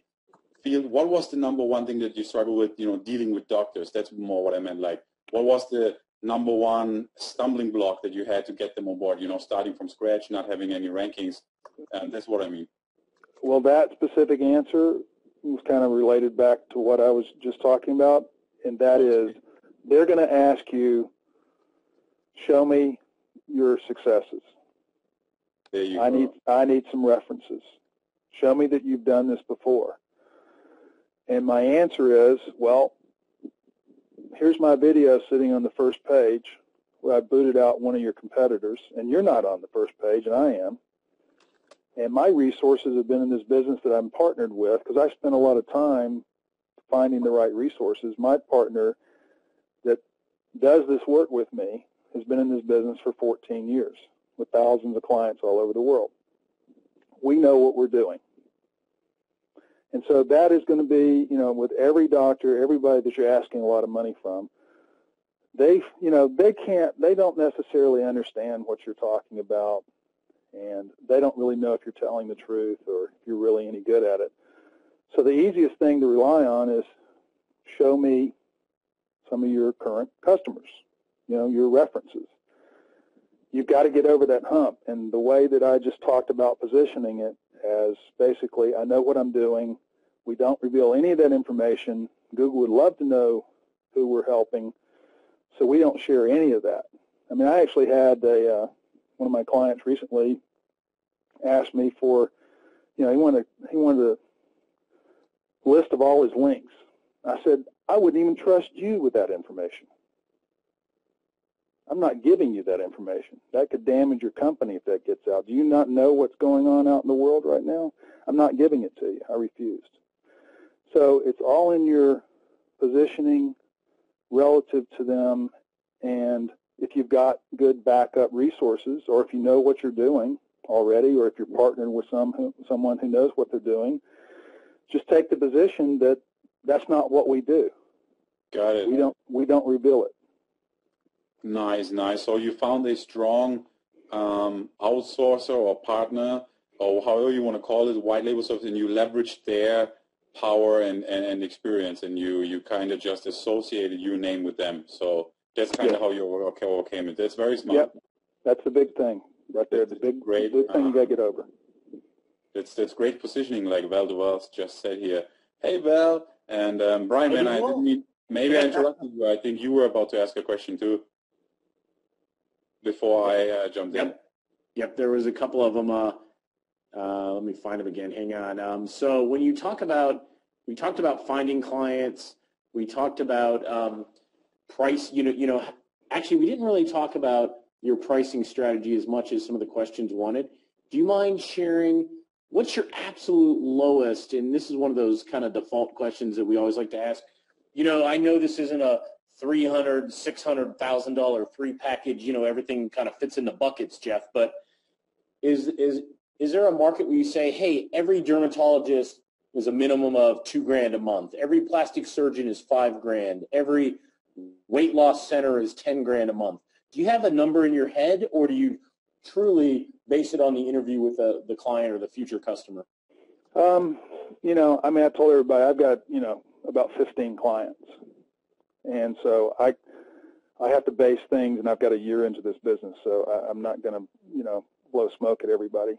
What was the number one thing that you struggled with, dealing with doctors? That's more what I meant. Like, what was the number one stumbling block that you had to get them on board, starting from scratch, not having any rankings? That's what I mean. Well, that specific answer was kind of related back to what I was just talking about, and that is they're going to ask you, show me your successes. There you go. I need some references. Show me that you've done this before. And my answer is, well, here's my video sitting on the first page where I booted out one of your competitors, and you're not on the first page, and I am. And my resources have been in this business that I'm partnered with, because I spent a lot of time finding the right resources. My partner that does this work with me has been in this business for 14 years with thousands of clients all over the world. We know what we're doing. And so that is going to be, with every doctor, everybody that you're asking a lot of money from, they don't necessarily understand what you're talking about, and they don't really know if you're telling the truth or if you're really any good at it. So the easiest thing to rely on is show me some of your current customers, your references. You've got to get over that hump. And the way that I just talked about positioning it as basically, I know what I'm doing. We don't reveal any of that information. Google would love to know who we're helping, so we don't share any of that. I mean, I actually had one of my clients recently asked me for, he wanted a list of all his links. I said, I wouldn't even trust you with that information. I'm not giving you that information. That could damage your company if that gets out. Do you not know what's going on out in the world right now? I'm not giving it to you. I refused. So it's all in your positioning relative to them, and if you've got good backup resources, or if you know what you're doing already, or if you're partnered with someone who knows what they're doing, just take the position that that's not what we do. Got it. We don't reveal it. Nice. So you found a strong outsourcer or partner, or however you want to call it, white label service, and you leveraged their power and experience, and you kind of just associated your name with them. So that's kind of how you overcame it. That's very smart. Yep. That's the big thing right there. The big thing you got to get over. That's great positioning, like Val DeWells just said here. Hey, Val. And Brian, man, I didn't mean, maybe I interrupted you. I think you were about to ask a question too before I jumped in. Yep, there was a couple of them. Let me find them again. Hang on. So when we talked about finding clients. We talked about price. Actually, we didn't really talk about your pricing strategy as much as some of the questions wanted. Do you mind sharing what's your absolute lowest? And this is one of those kind of default questions that we always like to ask. I know this isn't a $300,000, $600,000 free package. Everything kind of fits into buckets, Jeff. But is there a market where you say, hey, every dermatologist is a minimum of $2,000 a month. Every plastic surgeon is $5,000. Every weight loss center is $10,000 a month. Do you have a number in your head, or do you truly base it on the interview with the client or the future customer? I told everybody I've got, about 15 clients. And so I I have to base things, and I've got a year into this business, so I'm not going to, blow smoke at everybody.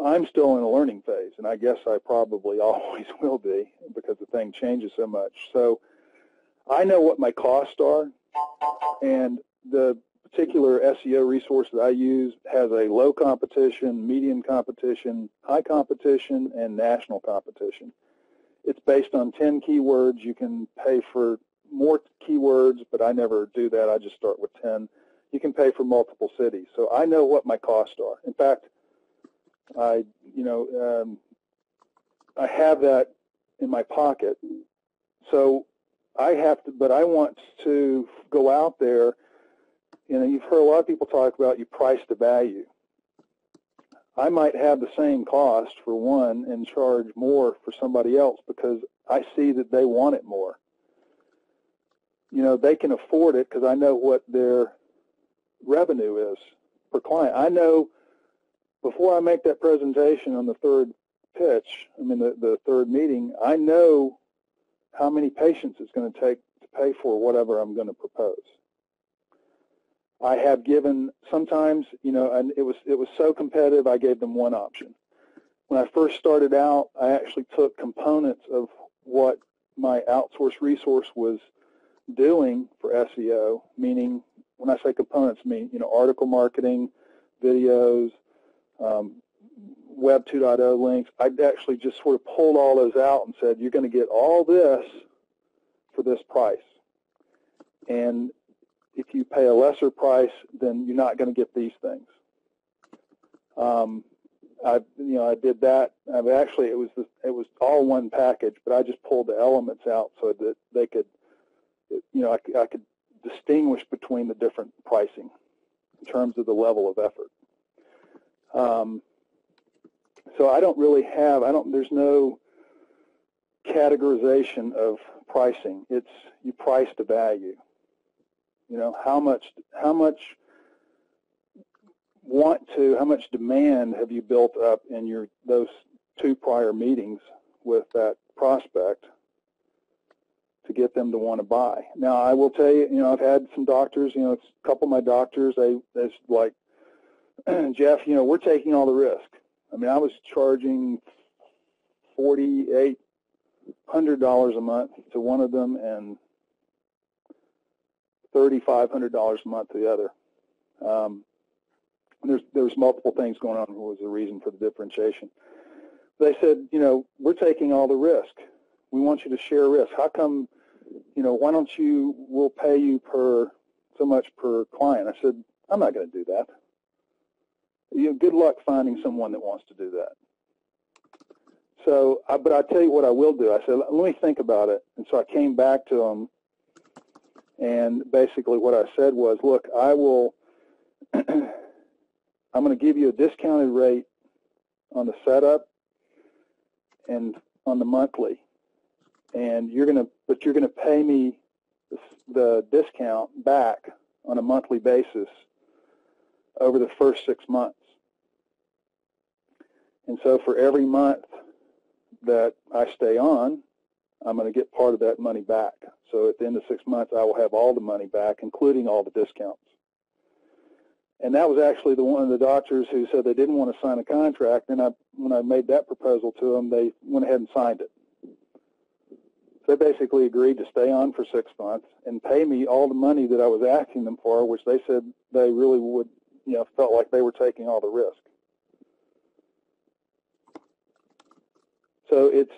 I'm still in a learning phase, and I guess I probably always will be because the thing changes so much. So I know what my costs are, and the particular SEO resource that I use has a low competition, medium competition, high competition, and national competition. It's based on 10 keywords. You can pay for more keywords, but I never do that. I just start with 10. You can pay for multiple cities. So I know what my costs are. In fact, I have that in my pocket. So I have to, but I want to go out there. You've heard a lot of people talk about you price to value. I might have the same cost for one and charge more for somebody else because I see that they want it more. They can afford it because I know what their revenue is per client. I know before I make that presentation on the third pitch, the third meeting, I know how many patients it's going to take to pay for whatever I'm going to propose. I have given sometimes, and it was so competitive, I gave them one option. When I first started out, I actually took components of what my outsourced resource was doing for SEO, meaning when I say components, I mean, article marketing, videos, Web 2.0 links. I actually just sort of pulled all those out and said, you're going to get all this for this price. And if you pay a lesser price, then you're not going to get these things. I did that. Actually, it was all one package, but I just pulled the elements out so that they could, I could distinguish between the different pricing in terms of the level of effort. So I don't really have, there's no categorization of pricing. It's you price to value. How much demand have you built up in those 2 prior meetings with that prospect to get them to want to buy? Now, I will tell you, I've had some doctors, a couple of my doctors, they're like, Jeff, we're taking all the risk. I was charging $4,800 a month to one of them and $3,500 a month to the other. There's multiple things going on. Was the reason for the differentiation. They said, we're taking all the risk. We want you to share risk. How come, why don't we'll pay you so much per client? I said, I'm not going to do that. Good luck finding someone that wants to do that. So, but I tell you what I will do. I said, let me think about it. And so I came back to them, and basically what I said was, look, I'm going to give you a discounted rate on the setup and on the monthly, and you're going to pay me the discount back on a monthly basis over the first 6 months. And so for every month that I stay on, I'm going to get part of that money back. So at the end of 6 months, I will have all the money back, including all the discounts. And that was actually one of the doctors who said they didn't want to sign a contract. And when I made that proposal to them, they went ahead and signed it. So they basically agreed to stay on for 6 months and pay me all the money that I was asking them for, which they said they really would, felt like they were taking all the risk. So it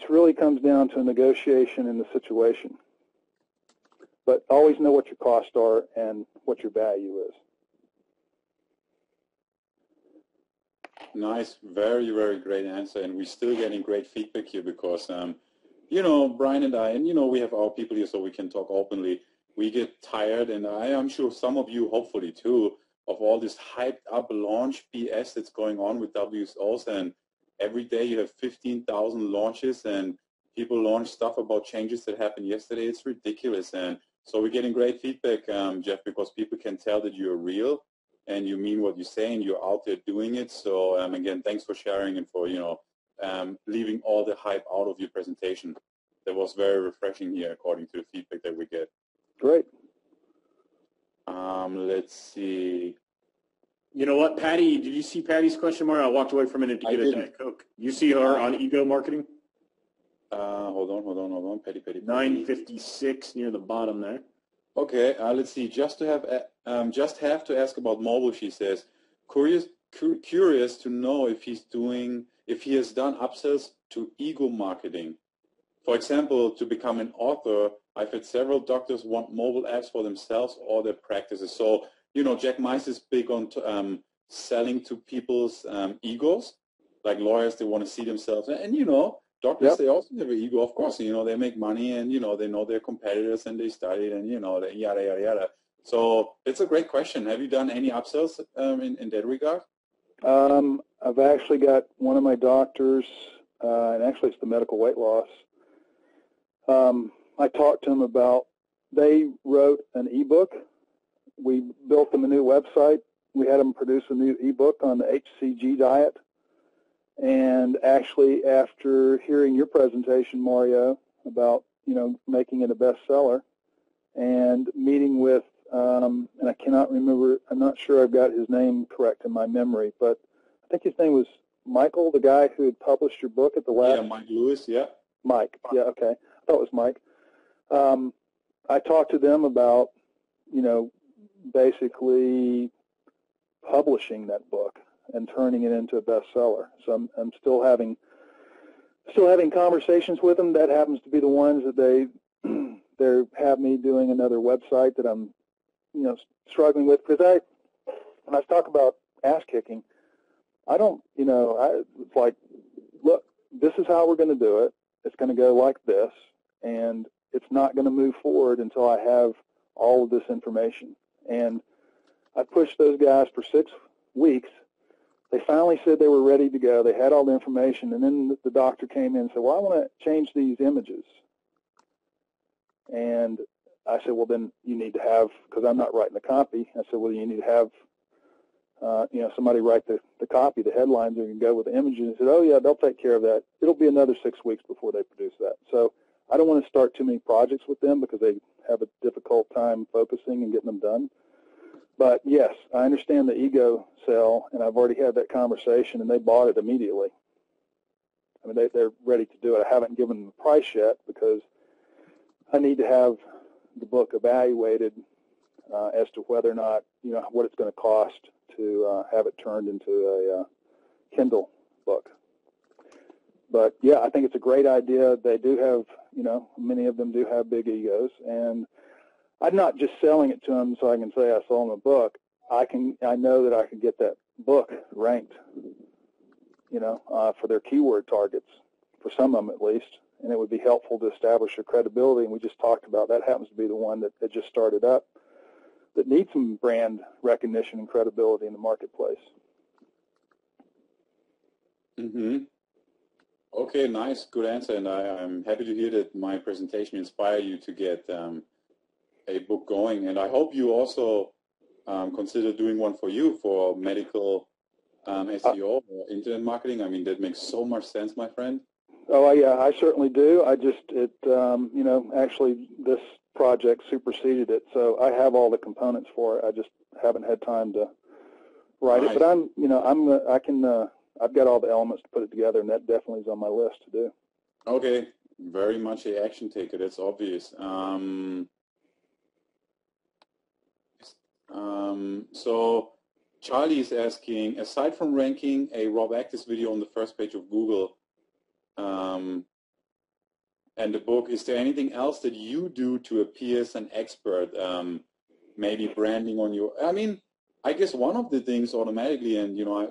really comes down to a negotiation in the situation. But always know what your costs are and what your value is. Nice, very, very great answer. And we're still getting great feedback here because, Brian and I, and, we have our people here so we can talk openly. We get tired, and I'm sure some of you, hopefully too, of all this hyped up launch BS that's going on with WSOs. And every day you have 15,000 launches and people launch stuff about changes that happened yesterday. It's ridiculous. And so we're getting great feedback, Jeff, because people can tell that you're real and you mean what you say and you're out there doing it. So again, thanks for sharing and for, leaving all the hype out of your presentation. that was very refreshing here, according to the feedback that we get. Great. Let's see. You know what, Patty? Did you see Patty's question, Mario? I walked away for a minute to get a Diet Coke. You see her on ego marketing? Hold on. Patty. 956 near the bottom there. Okay, let's see. Just have to ask about mobile. She says, curious to know if he has done upsells to ego marketing. For example, to become an author, I've had several doctors want mobile apps for themselves or their practices. So, Jack Mice is big on selling to people's egos. Like lawyers, they want to see themselves. And doctors, yep. They also have an ego, of course. They make money and, they know their competitors and they studied and, yada, yada, yada. So it's a great question. Have you done any upsells in that regard? I've actually got one of my doctors, and actually it's the medical weight loss. I talked to him about, they wrote an ebook. We built them a new website. We had them produce a new ebook on the HCG diet. And actually, after hearing your presentation, Mario, about, making it a bestseller, and meeting with, and I cannot remember, I'm not sure I've got his name correct in my memory, but I think his name was Michael, the guy who had published your book at the last. Yeah, Mike Lewis, yeah. Mike, yeah, okay. I thought it was Mike. I talked to them about, basically publishing that book and turning it into a bestseller. So I'm still having conversations with them. That happens to be the ones that they have me doing another website that I'm, struggling with, because when I talk about ass kicking, I don't, it's like, look, this is how we're going to do it. It's going to go like this, and it's not going to move forward until I have all of this information. And I pushed those guys for 6 weeks. They finally said they were ready to go. They had all the information, and then the doctor came in and said, well, I want to change these images. And I said, well, then you need to have, because I'm not writing the copy, I said, well, you need to have, somebody write the copy, the headlines, and you can go with the images. And he said, oh, yeah, they'll take care of that. It'll be another 6 weeks before they produce that. So I don't want to start too many projects with them because they have a difficult time focusing and getting them done. But, yes, I understand the ego sell, and I've already had that conversation, and they bought it immediately. I mean, they're ready to do it. I haven't given them the price yet because I need to have the book evaluated as to whether or not, what it's going to cost to have it turned into a Kindle book. But, yeah, I think it's a great idea. They do have, many of them do have big egos, and I'm not just selling it to them so I can say I sold them a book. I know that I can get that book ranked, for their keyword targets, for some of them at least, and it would be helpful to establish their credibility. And we just talked about that happens to be the one that just started up that needs some brand recognition and credibility in the marketplace. Mm-hmm. Okay, nice, good answer, and I'm happy to hear that my presentation inspired you to get a book going, and I hope you also consider doing one for you for medical SEO or internet marketing. I mean, that makes so much sense, my friend. Oh, yeah, I certainly do. Actually this project superseded it, so I have all the components for it. I just haven't had time to write it, but I've got all the elements to put it together, and that definitely is on my list to do. Okay, very much a action taker. That's obvious. So Charlie is asking, aside from ranking a Rob Actis video on the first page of Google and the book, is there anything else that you do to appear as an expert? Maybe branding on your, I guess one of the things automatically, and I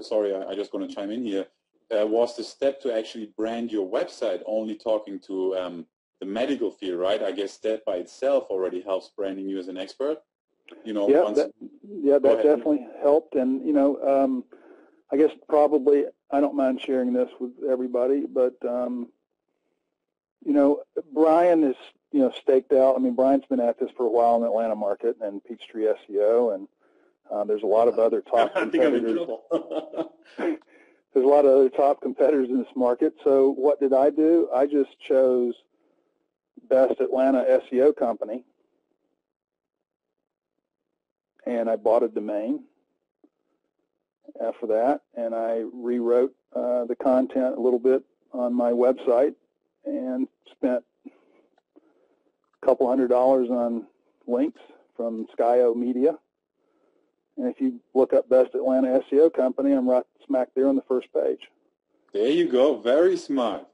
just going to chime in here, was the step to actually brand your website, only talking to the medical field, right? I guess that by itself already helps branding you as an expert. That definitely helped, and I guess probably I don't mind sharing this with everybody, but Brian is staked out. I mean, Brian's been at this for a while in the Atlanta market and Peachtree SEO, and there's a lot of other top competitors. There's a lot of other top competitors in this market. So what did I do? I just chose Best Atlanta SEO Company, and I bought a domain for that, and I rewrote the content a little bit on my website and spent a couple $100 on links from Skyo Media. And if you look up Best Atlanta SEO Company, I'm right smack there on the first page. There you go. Very smart.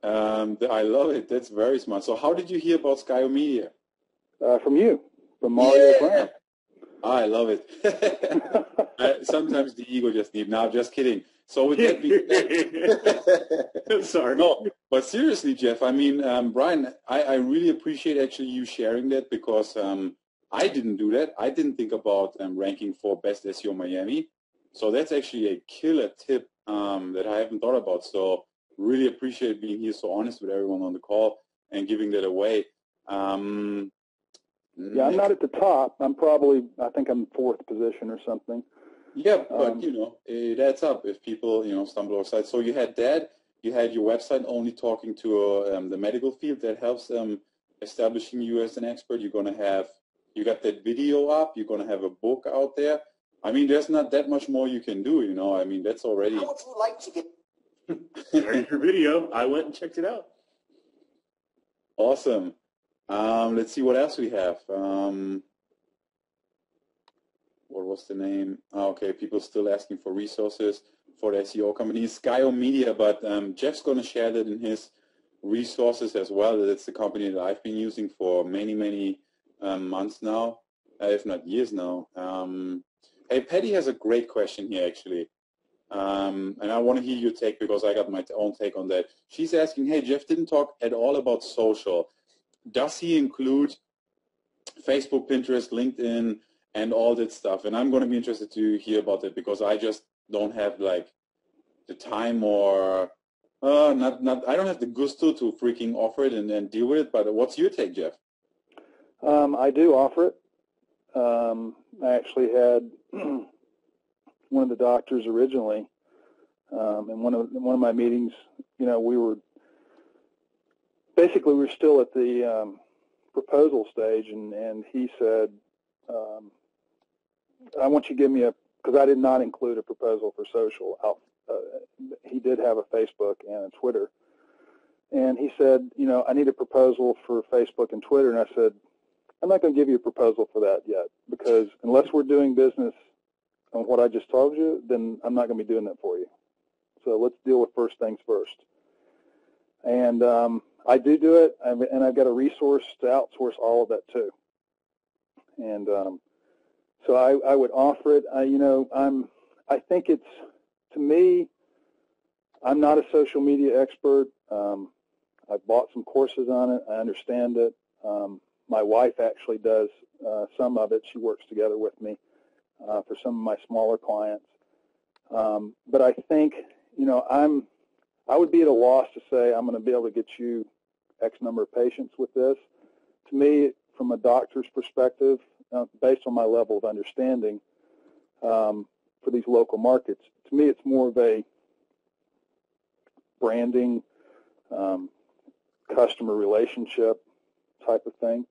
I love it. That's very smart. So how did you hear about Skyo Media? From you, from Mario Brown. I love it. Sometimes the ego just needs. Now, just kidding. So with that being sorry. No, but seriously, Jeff, I mean, Brian, I really appreciate actually you sharing that, because I didn't do that. I didn't think about ranking for Best SEO Miami. So that's actually a killer tip that I haven't thought about. So really appreciate being here so honest with everyone on the call and giving that away. Yeah, I'm not at the top. I think I'm fourth position or something. Yeah, but, it adds up if people, stumble outside. So you had that. You had your website only talking to the medical field. That helps establishing you as an expert. You got that video up. You're going to have a book out there. I mean, there's not that much more you can do, I mean, that's already... How would you like to get... There's your video. I went and checked it out. Awesome. Let's see what else we have. What was the name? Okay, people still asking for resources for the SEO companies. Skyo Media, but Jeff's going to share that in his resources as well. That's the company that I've been using for many, many months now, if not years now. Hey, Patty has a great question here, actually. And I want to hear your take, because I got my own take on that. She's asking, hey, Jeff didn't talk at all about social. Does he include Facebook, Pinterest, LinkedIn, and all that stuff? And I'm going to be interested to hear about that, because I just don't have the time, or I don't have the gusto to freaking offer it and deal with it. But what's your take, Jeff? I do offer it. I actually had one of the doctors originally in one of my meetings. We were still at the proposal stage, and he said, I want you to give me because I did not include a proposal for social. He did have a Facebook and a Twitter, and he said, I need a proposal for Facebook and Twitter. And I said, I'm not going to give you a proposal for that yet, because unless we're doing business on what I just told you, then I'm not going to be doing that for you. So let's deal with first things first. And I do it, and I've got a resource to outsource all of that too. And so I would offer it. I think it's, to me, I'm not a social media expert. I've bought some courses on it. I understand it. My wife actually does some of it. She works together with me for some of my smaller clients. But I think, I would be at a loss to say I'm going to be able to get you X number of patients with this. To me, from a doctor's perspective, based on my level of understanding for these local markets, to me it's more of a branding, customer relationship type of thing.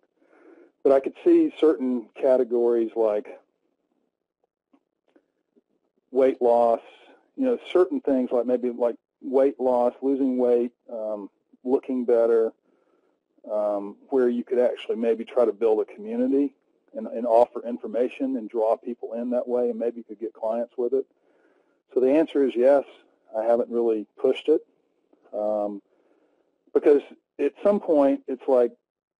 But I could see certain categories like weight loss, certain things like maybe like weight loss, losing weight, looking better, where you could actually maybe try to build a community and offer information and draw people in that way, and maybe you could get clients with it. So the answer is yes. I haven't really pushed it because at some point it's like,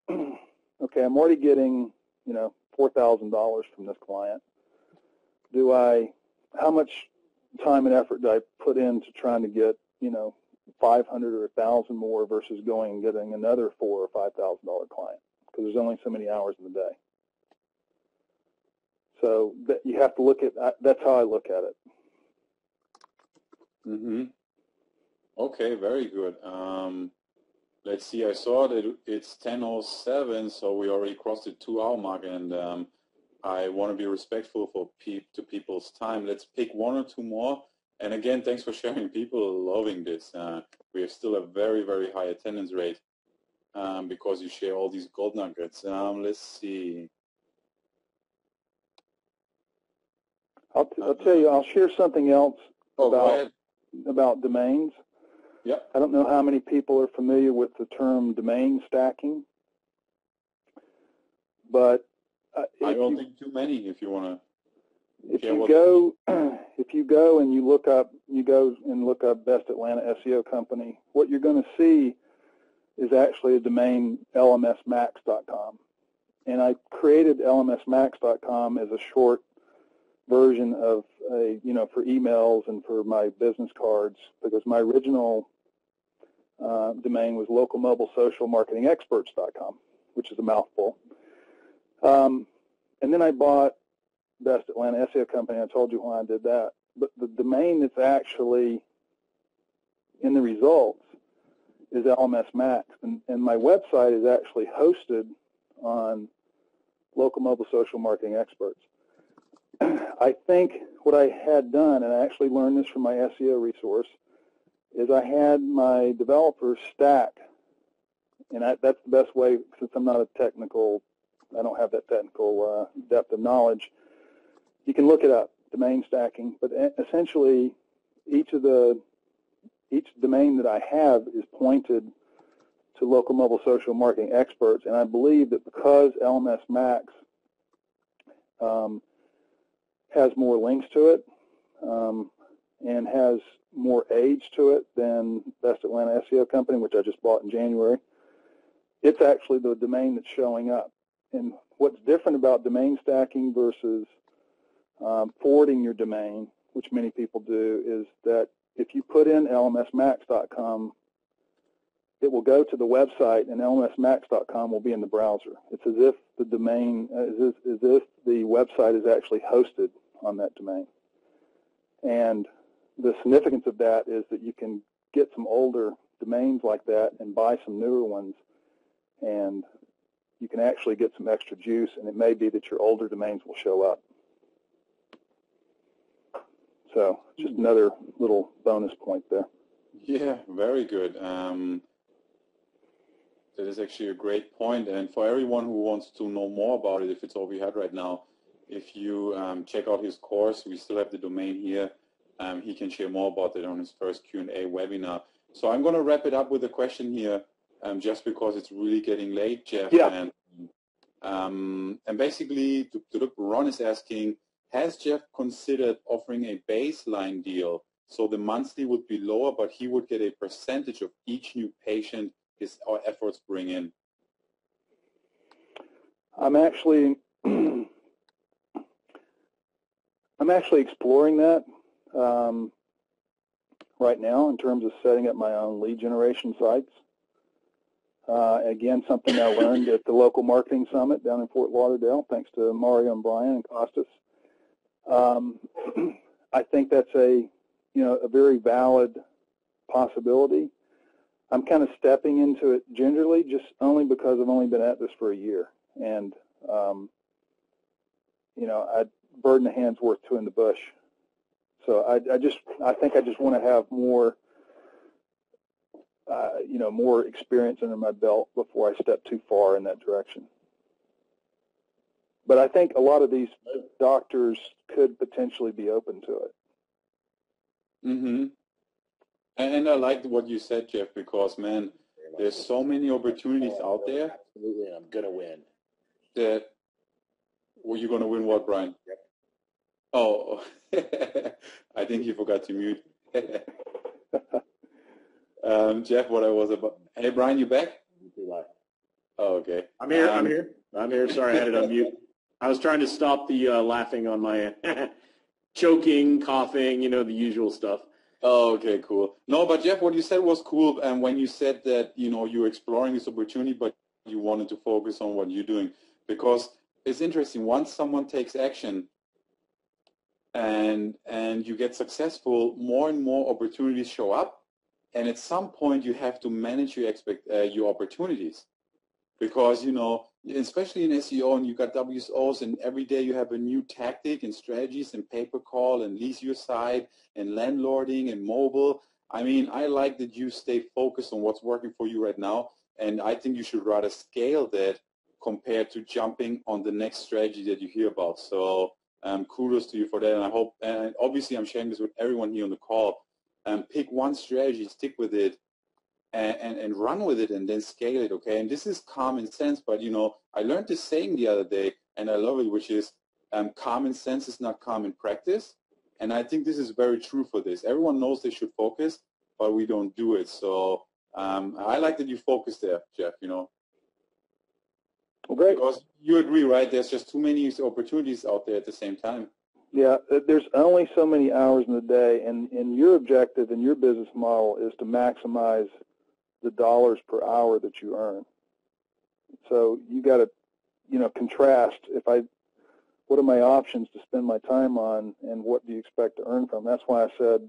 okay, I'm already getting, $4,000 from this client. How much time and effort do I put into trying to get, 500 or 1,000 more versus going and getting another $4,000 or $5,000 client? Because there's only so many hours in the day. So you have to look at, that's how I look at it. Mm-hmm. Okay, very good. Let's see, I saw that it's 10:07, so we already crossed the 2-hour mark, and I want to be respectful to people's time. Let's pick one or two more. And again, thanks for sharing. People are loving this. We have still a very, very high attendance rate. because you share all these gold nuggets. Let's see. I'll tell you, I'll share something else about domains. Yep. I don't know how many people are familiar with the term domain stacking, but I don't think too many. If you want to, if you go and you go and look up Best Atlanta SEO Company, what you're going to see is actually a domain lmsmax.com, and I created lmsmax.com as a short version of for emails and for my business cards, because my original domain was localmobilesocialmarketingexperts.com, which is a mouthful. And then I bought Best Atlanta SEO Company. I told you why I did that. But the domain that's actually in the results is LMS Max, and my website is actually hosted on Local Mobile Social Marketing Experts. I think what I had done, and I actually learned this from my SEO resource, is I had my developers stack, and that's the best way, since I'm not I don't have that technical depth of knowledge. You can look it up, domain stacking, but essentially each domain that I have is pointed to Local Mobile Social Marketing Experts, and I believe that because LMS Max has more links to it and has more age to it than Best Atlanta SEO Company, which I just bought in January, it's actually the domain that's showing up. And what's different about domain stacking versus forwarding your domain, which many people do, is that if you put in lmsmax.com, it will go to the website, and lmsmax.com will be in the browser. It's as if the domain, as if the website is actually hosted on that domain. And the significance of that is that you can get some older domains like that and buy some newer ones, and you can actually get some extra juice, and it may be that your older domains will show up. So just another little bonus point there. Yeah, very good. That is actually a great point. And for everyone who wants to know more about it, if it's all we had right now, if you check out his course, we still have the domain here. He can share more about it on his first Q&A webinar. So I'm going to wrap it up with a question here, just because it's really getting late, Jeff. Yeah. And basically, Ron is asking, has Jeff considered offering a baseline deal so the monthly would be lower, but he would get a percentage of each new patient his efforts bring in? I'm actually exploring that right now in terms of setting up my own lead generation sites. Again, something I learned at the local marketing summit down in Fort Lauderdale, thanks to Mario and Brian and Costas. I think that's a very valid possibility. I'm kind of stepping into it gingerly, just only because I've only been at this for a year, and a bird in the hand's worth two in the bush. So I think I just want to have more, more experience under my belt before I step too far in that direction. But I think a lot of these doctors could potentially be open to it. Mm-hmm. And I liked what you said, Jeff, because, man, there's so many opportunities out there. Absolutely, and I'm going to win. Were you going to win what, Brian? Yep. Oh, I think you forgot to mute. Jeff, what I was about. Hey, Brian, you back? Oh, okay. I'm here. Sorry, I had it on mute. I was trying to stop the laughing on my choking, coughing, the usual stuff. Oh, okay, cool. No, but Jeff, what you said was cool. And when you said that, you're exploring this opportunity, but you wanted to focus on what you're doing, because it's interesting. Once someone takes action and you get successful, more and more opportunities show up. And at some point, you have to manage your opportunities, because, especially in SEO, and you got WSOs, and every day you have a new tactic and strategies and pay-per-call and lease your site and landlording and mobile. I mean, I like that you stay focused on what's working for you right now, And I think you should rather scale that compared to jumping on the next strategy that you hear about. So kudos to you for that. And I hope, and obviously I'm sharing this with everyone here on the call, pick one strategy, stick with it, and run with it, and then scale it, okay? And this is common sense, but, you know, I learned this saying the other day, and I love it, which is common sense is not common practice. And I think this is very true for this. Everyone knows they should focus, but we don't do it. So I like that you focus there, Jeff, you know. Well, great. Because you agree, right? There's just too many opportunities out there at the same time. Yeah, there's only so many hours in the day, and your objective and your business model is to maximize the dollars per hour that you earn. So you got to, you know, contrast. What are my options to spend my time on, and what do you expect to earn from? That's why I said,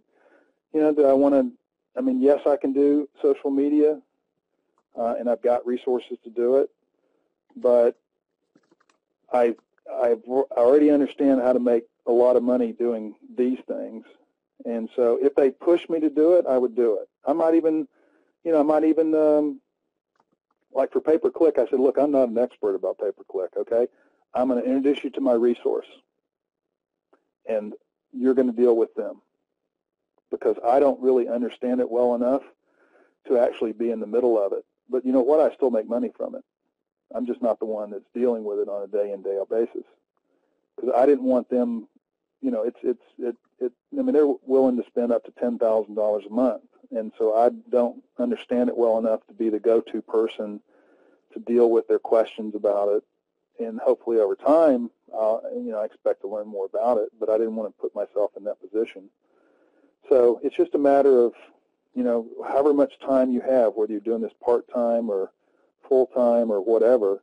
you know, do I want to? I mean, yes, I can do social media, and I've got resources to do it, but I already understand how to make a lot of money doing these things, and so if they push me to do it, I would do it. I might even like for pay-per-click, I said, look, I'm not an expert about pay-per-click, okay? I'm going to introduce you to my resource, and you're going to deal with them, because I don't really understand it well enough to actually be in the middle of it. But you know what? I still make money from it. I'm just not the one that's dealing with it on a day-in, day-out basis, because I didn't want them, you know, I mean, they're willing to spend up to $10,000 a month, and so I don't understand it well enough to be the go-to person to deal with their questions about it. And hopefully over time, you know, I expect to learn more about it, but I didn't want to put myself in that position. So it's just a matter of, you know, however much time you have, whether you're doing this part-time or full-time or whatever,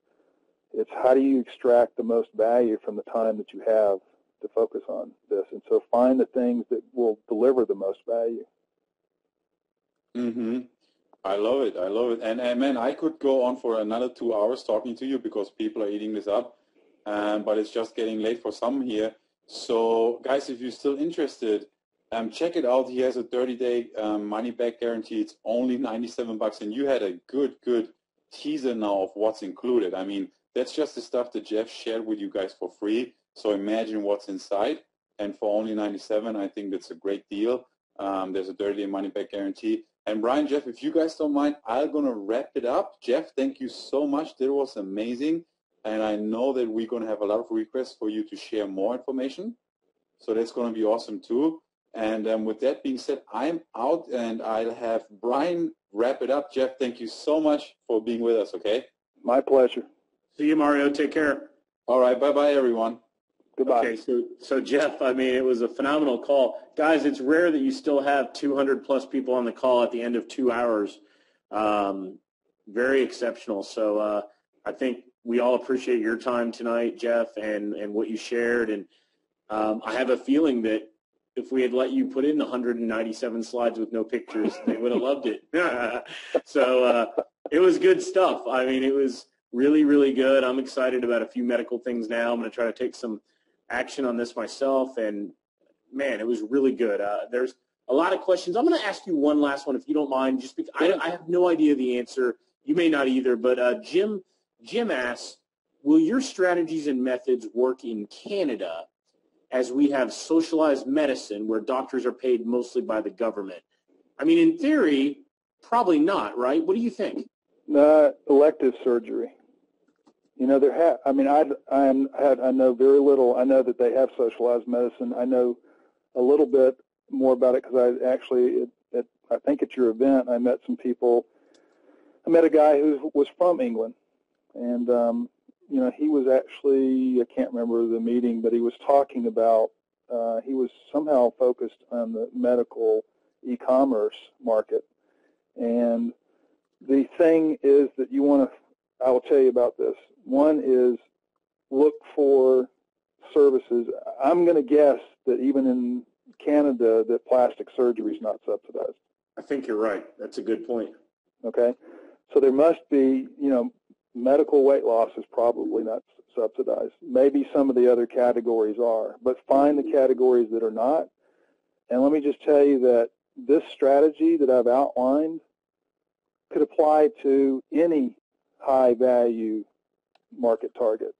it's how do you extract the most value from the time that you have to focus on this. And so find the things that will deliver the most value. Mm-hmm. I love it. I love it. And man, I could go on for another 2 hours talking to you because people are eating this up, but it's just getting late for some here. So guys, if you're still interested, check it out. He has a 30-day money-back guarantee. It's only $97, and you had a good teaser now of what's included. I mean, that's just the stuff that Jeff shared with you guys for free. So imagine what's inside. And for only $97, I think that's a great deal. There's a 30-day money-back guarantee. And Brian, Jeff, if you guys don't mind, I'm going to wrap it up. Jeff, thank you so much. That was amazing. And I know that we're going to have a lot of requests for you to share more information. So that's going to be awesome too. And with that being said, I'm out, and I'll have Brian wrap it up. Jeff, thank you so much for being with us, okay? My pleasure. See you, Mario. Take care. All right. Bye-bye, everyone. Goodbye. Okay, so Jeff, I mean, it was a phenomenal call. Guys, it's rare that you still have 200-plus people on the call at the end of 2 hours. Very exceptional. So I think we all appreciate your time tonight, Jeff, and what you shared. And I have a feeling that if we had let you put in the 197 slides with no pictures, they would have loved it. So it was good stuff. I mean, it was really, really good. I'm excited about a few medical things now. I'm going to try to take some action on this myself, and man, it was really good. There's a lot of questions. I'm going to ask you one last one, if you don't mind, just because I have no idea the answer. You may not either, but Jim asks, will your strategies and methods work in Canada, as we have socialized medicine where doctors are paid mostly by the government? I mean, in theory, probably not, right? What do you think? Elective surgery. You know, I know very little. I know that they have socialized medicine. I know a little bit more about it because I think at your event, I met some people. I met a guy who was from England, and you know, he was actually, I can't remember the meeting, but he was talking about, he was somehow focused on the medical e-commerce market. And the thing is that you want to, I will tell you about this. One is look for services. I'm going to guess that even in Canada that plastic surgery is not subsidized. I think you're right. That's a good point. Okay. So there must be, you know, medical weight loss is probably not subsidized. Maybe some of the other categories are, but find the categories that are not. And let me just tell you that this strategy that I've outlined could apply to any high-value market target.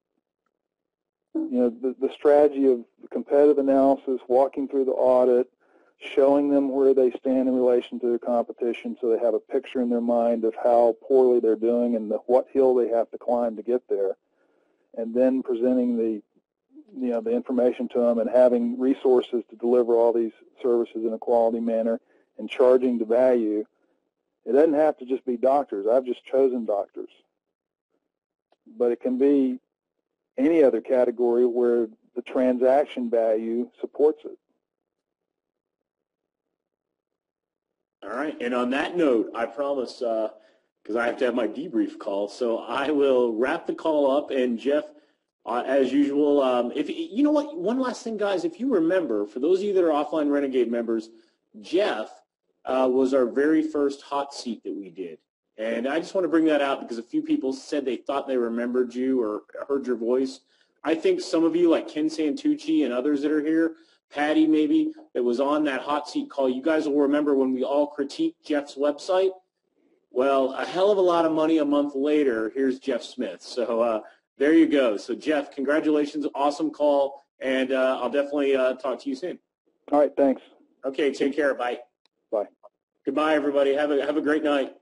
The strategy of competitive analysis, walking through the audit, showing them where they stand in relation to their competition so they have a picture in their mind of how poorly they're doing and what hill they have to climb to get there, and then presenting the information to them and having resources to deliver all these services in a quality manner and charging the value. It doesn't have to just be doctors. I've just chosen doctors. But it can be any other category where the transaction value supports it. All right. And on that note, I promise, because I have to have my debrief call, so I will wrap the call up. And Jeff, as usual, if you know what, one last thing, guys, if you remember, for those of you that are offline Renegade members, Jeff was our very first hot seat that we did. And I just want to bring that out because a few people said they thought they remembered you or heard your voice. I think some of you, like Ken Santucci and others that are here, Patty maybe, that was on that hot seat call, you guys will remember when we all critiqued Jeff's website. Well, a hell of a lot of money a month later, here's Jeff Smith. So there you go. So, Jeff, congratulations. Awesome call. And I'll definitely talk to you soon. All right, thanks. Okay, take care. Bye. Bye. Goodbye, everybody. Have a great night.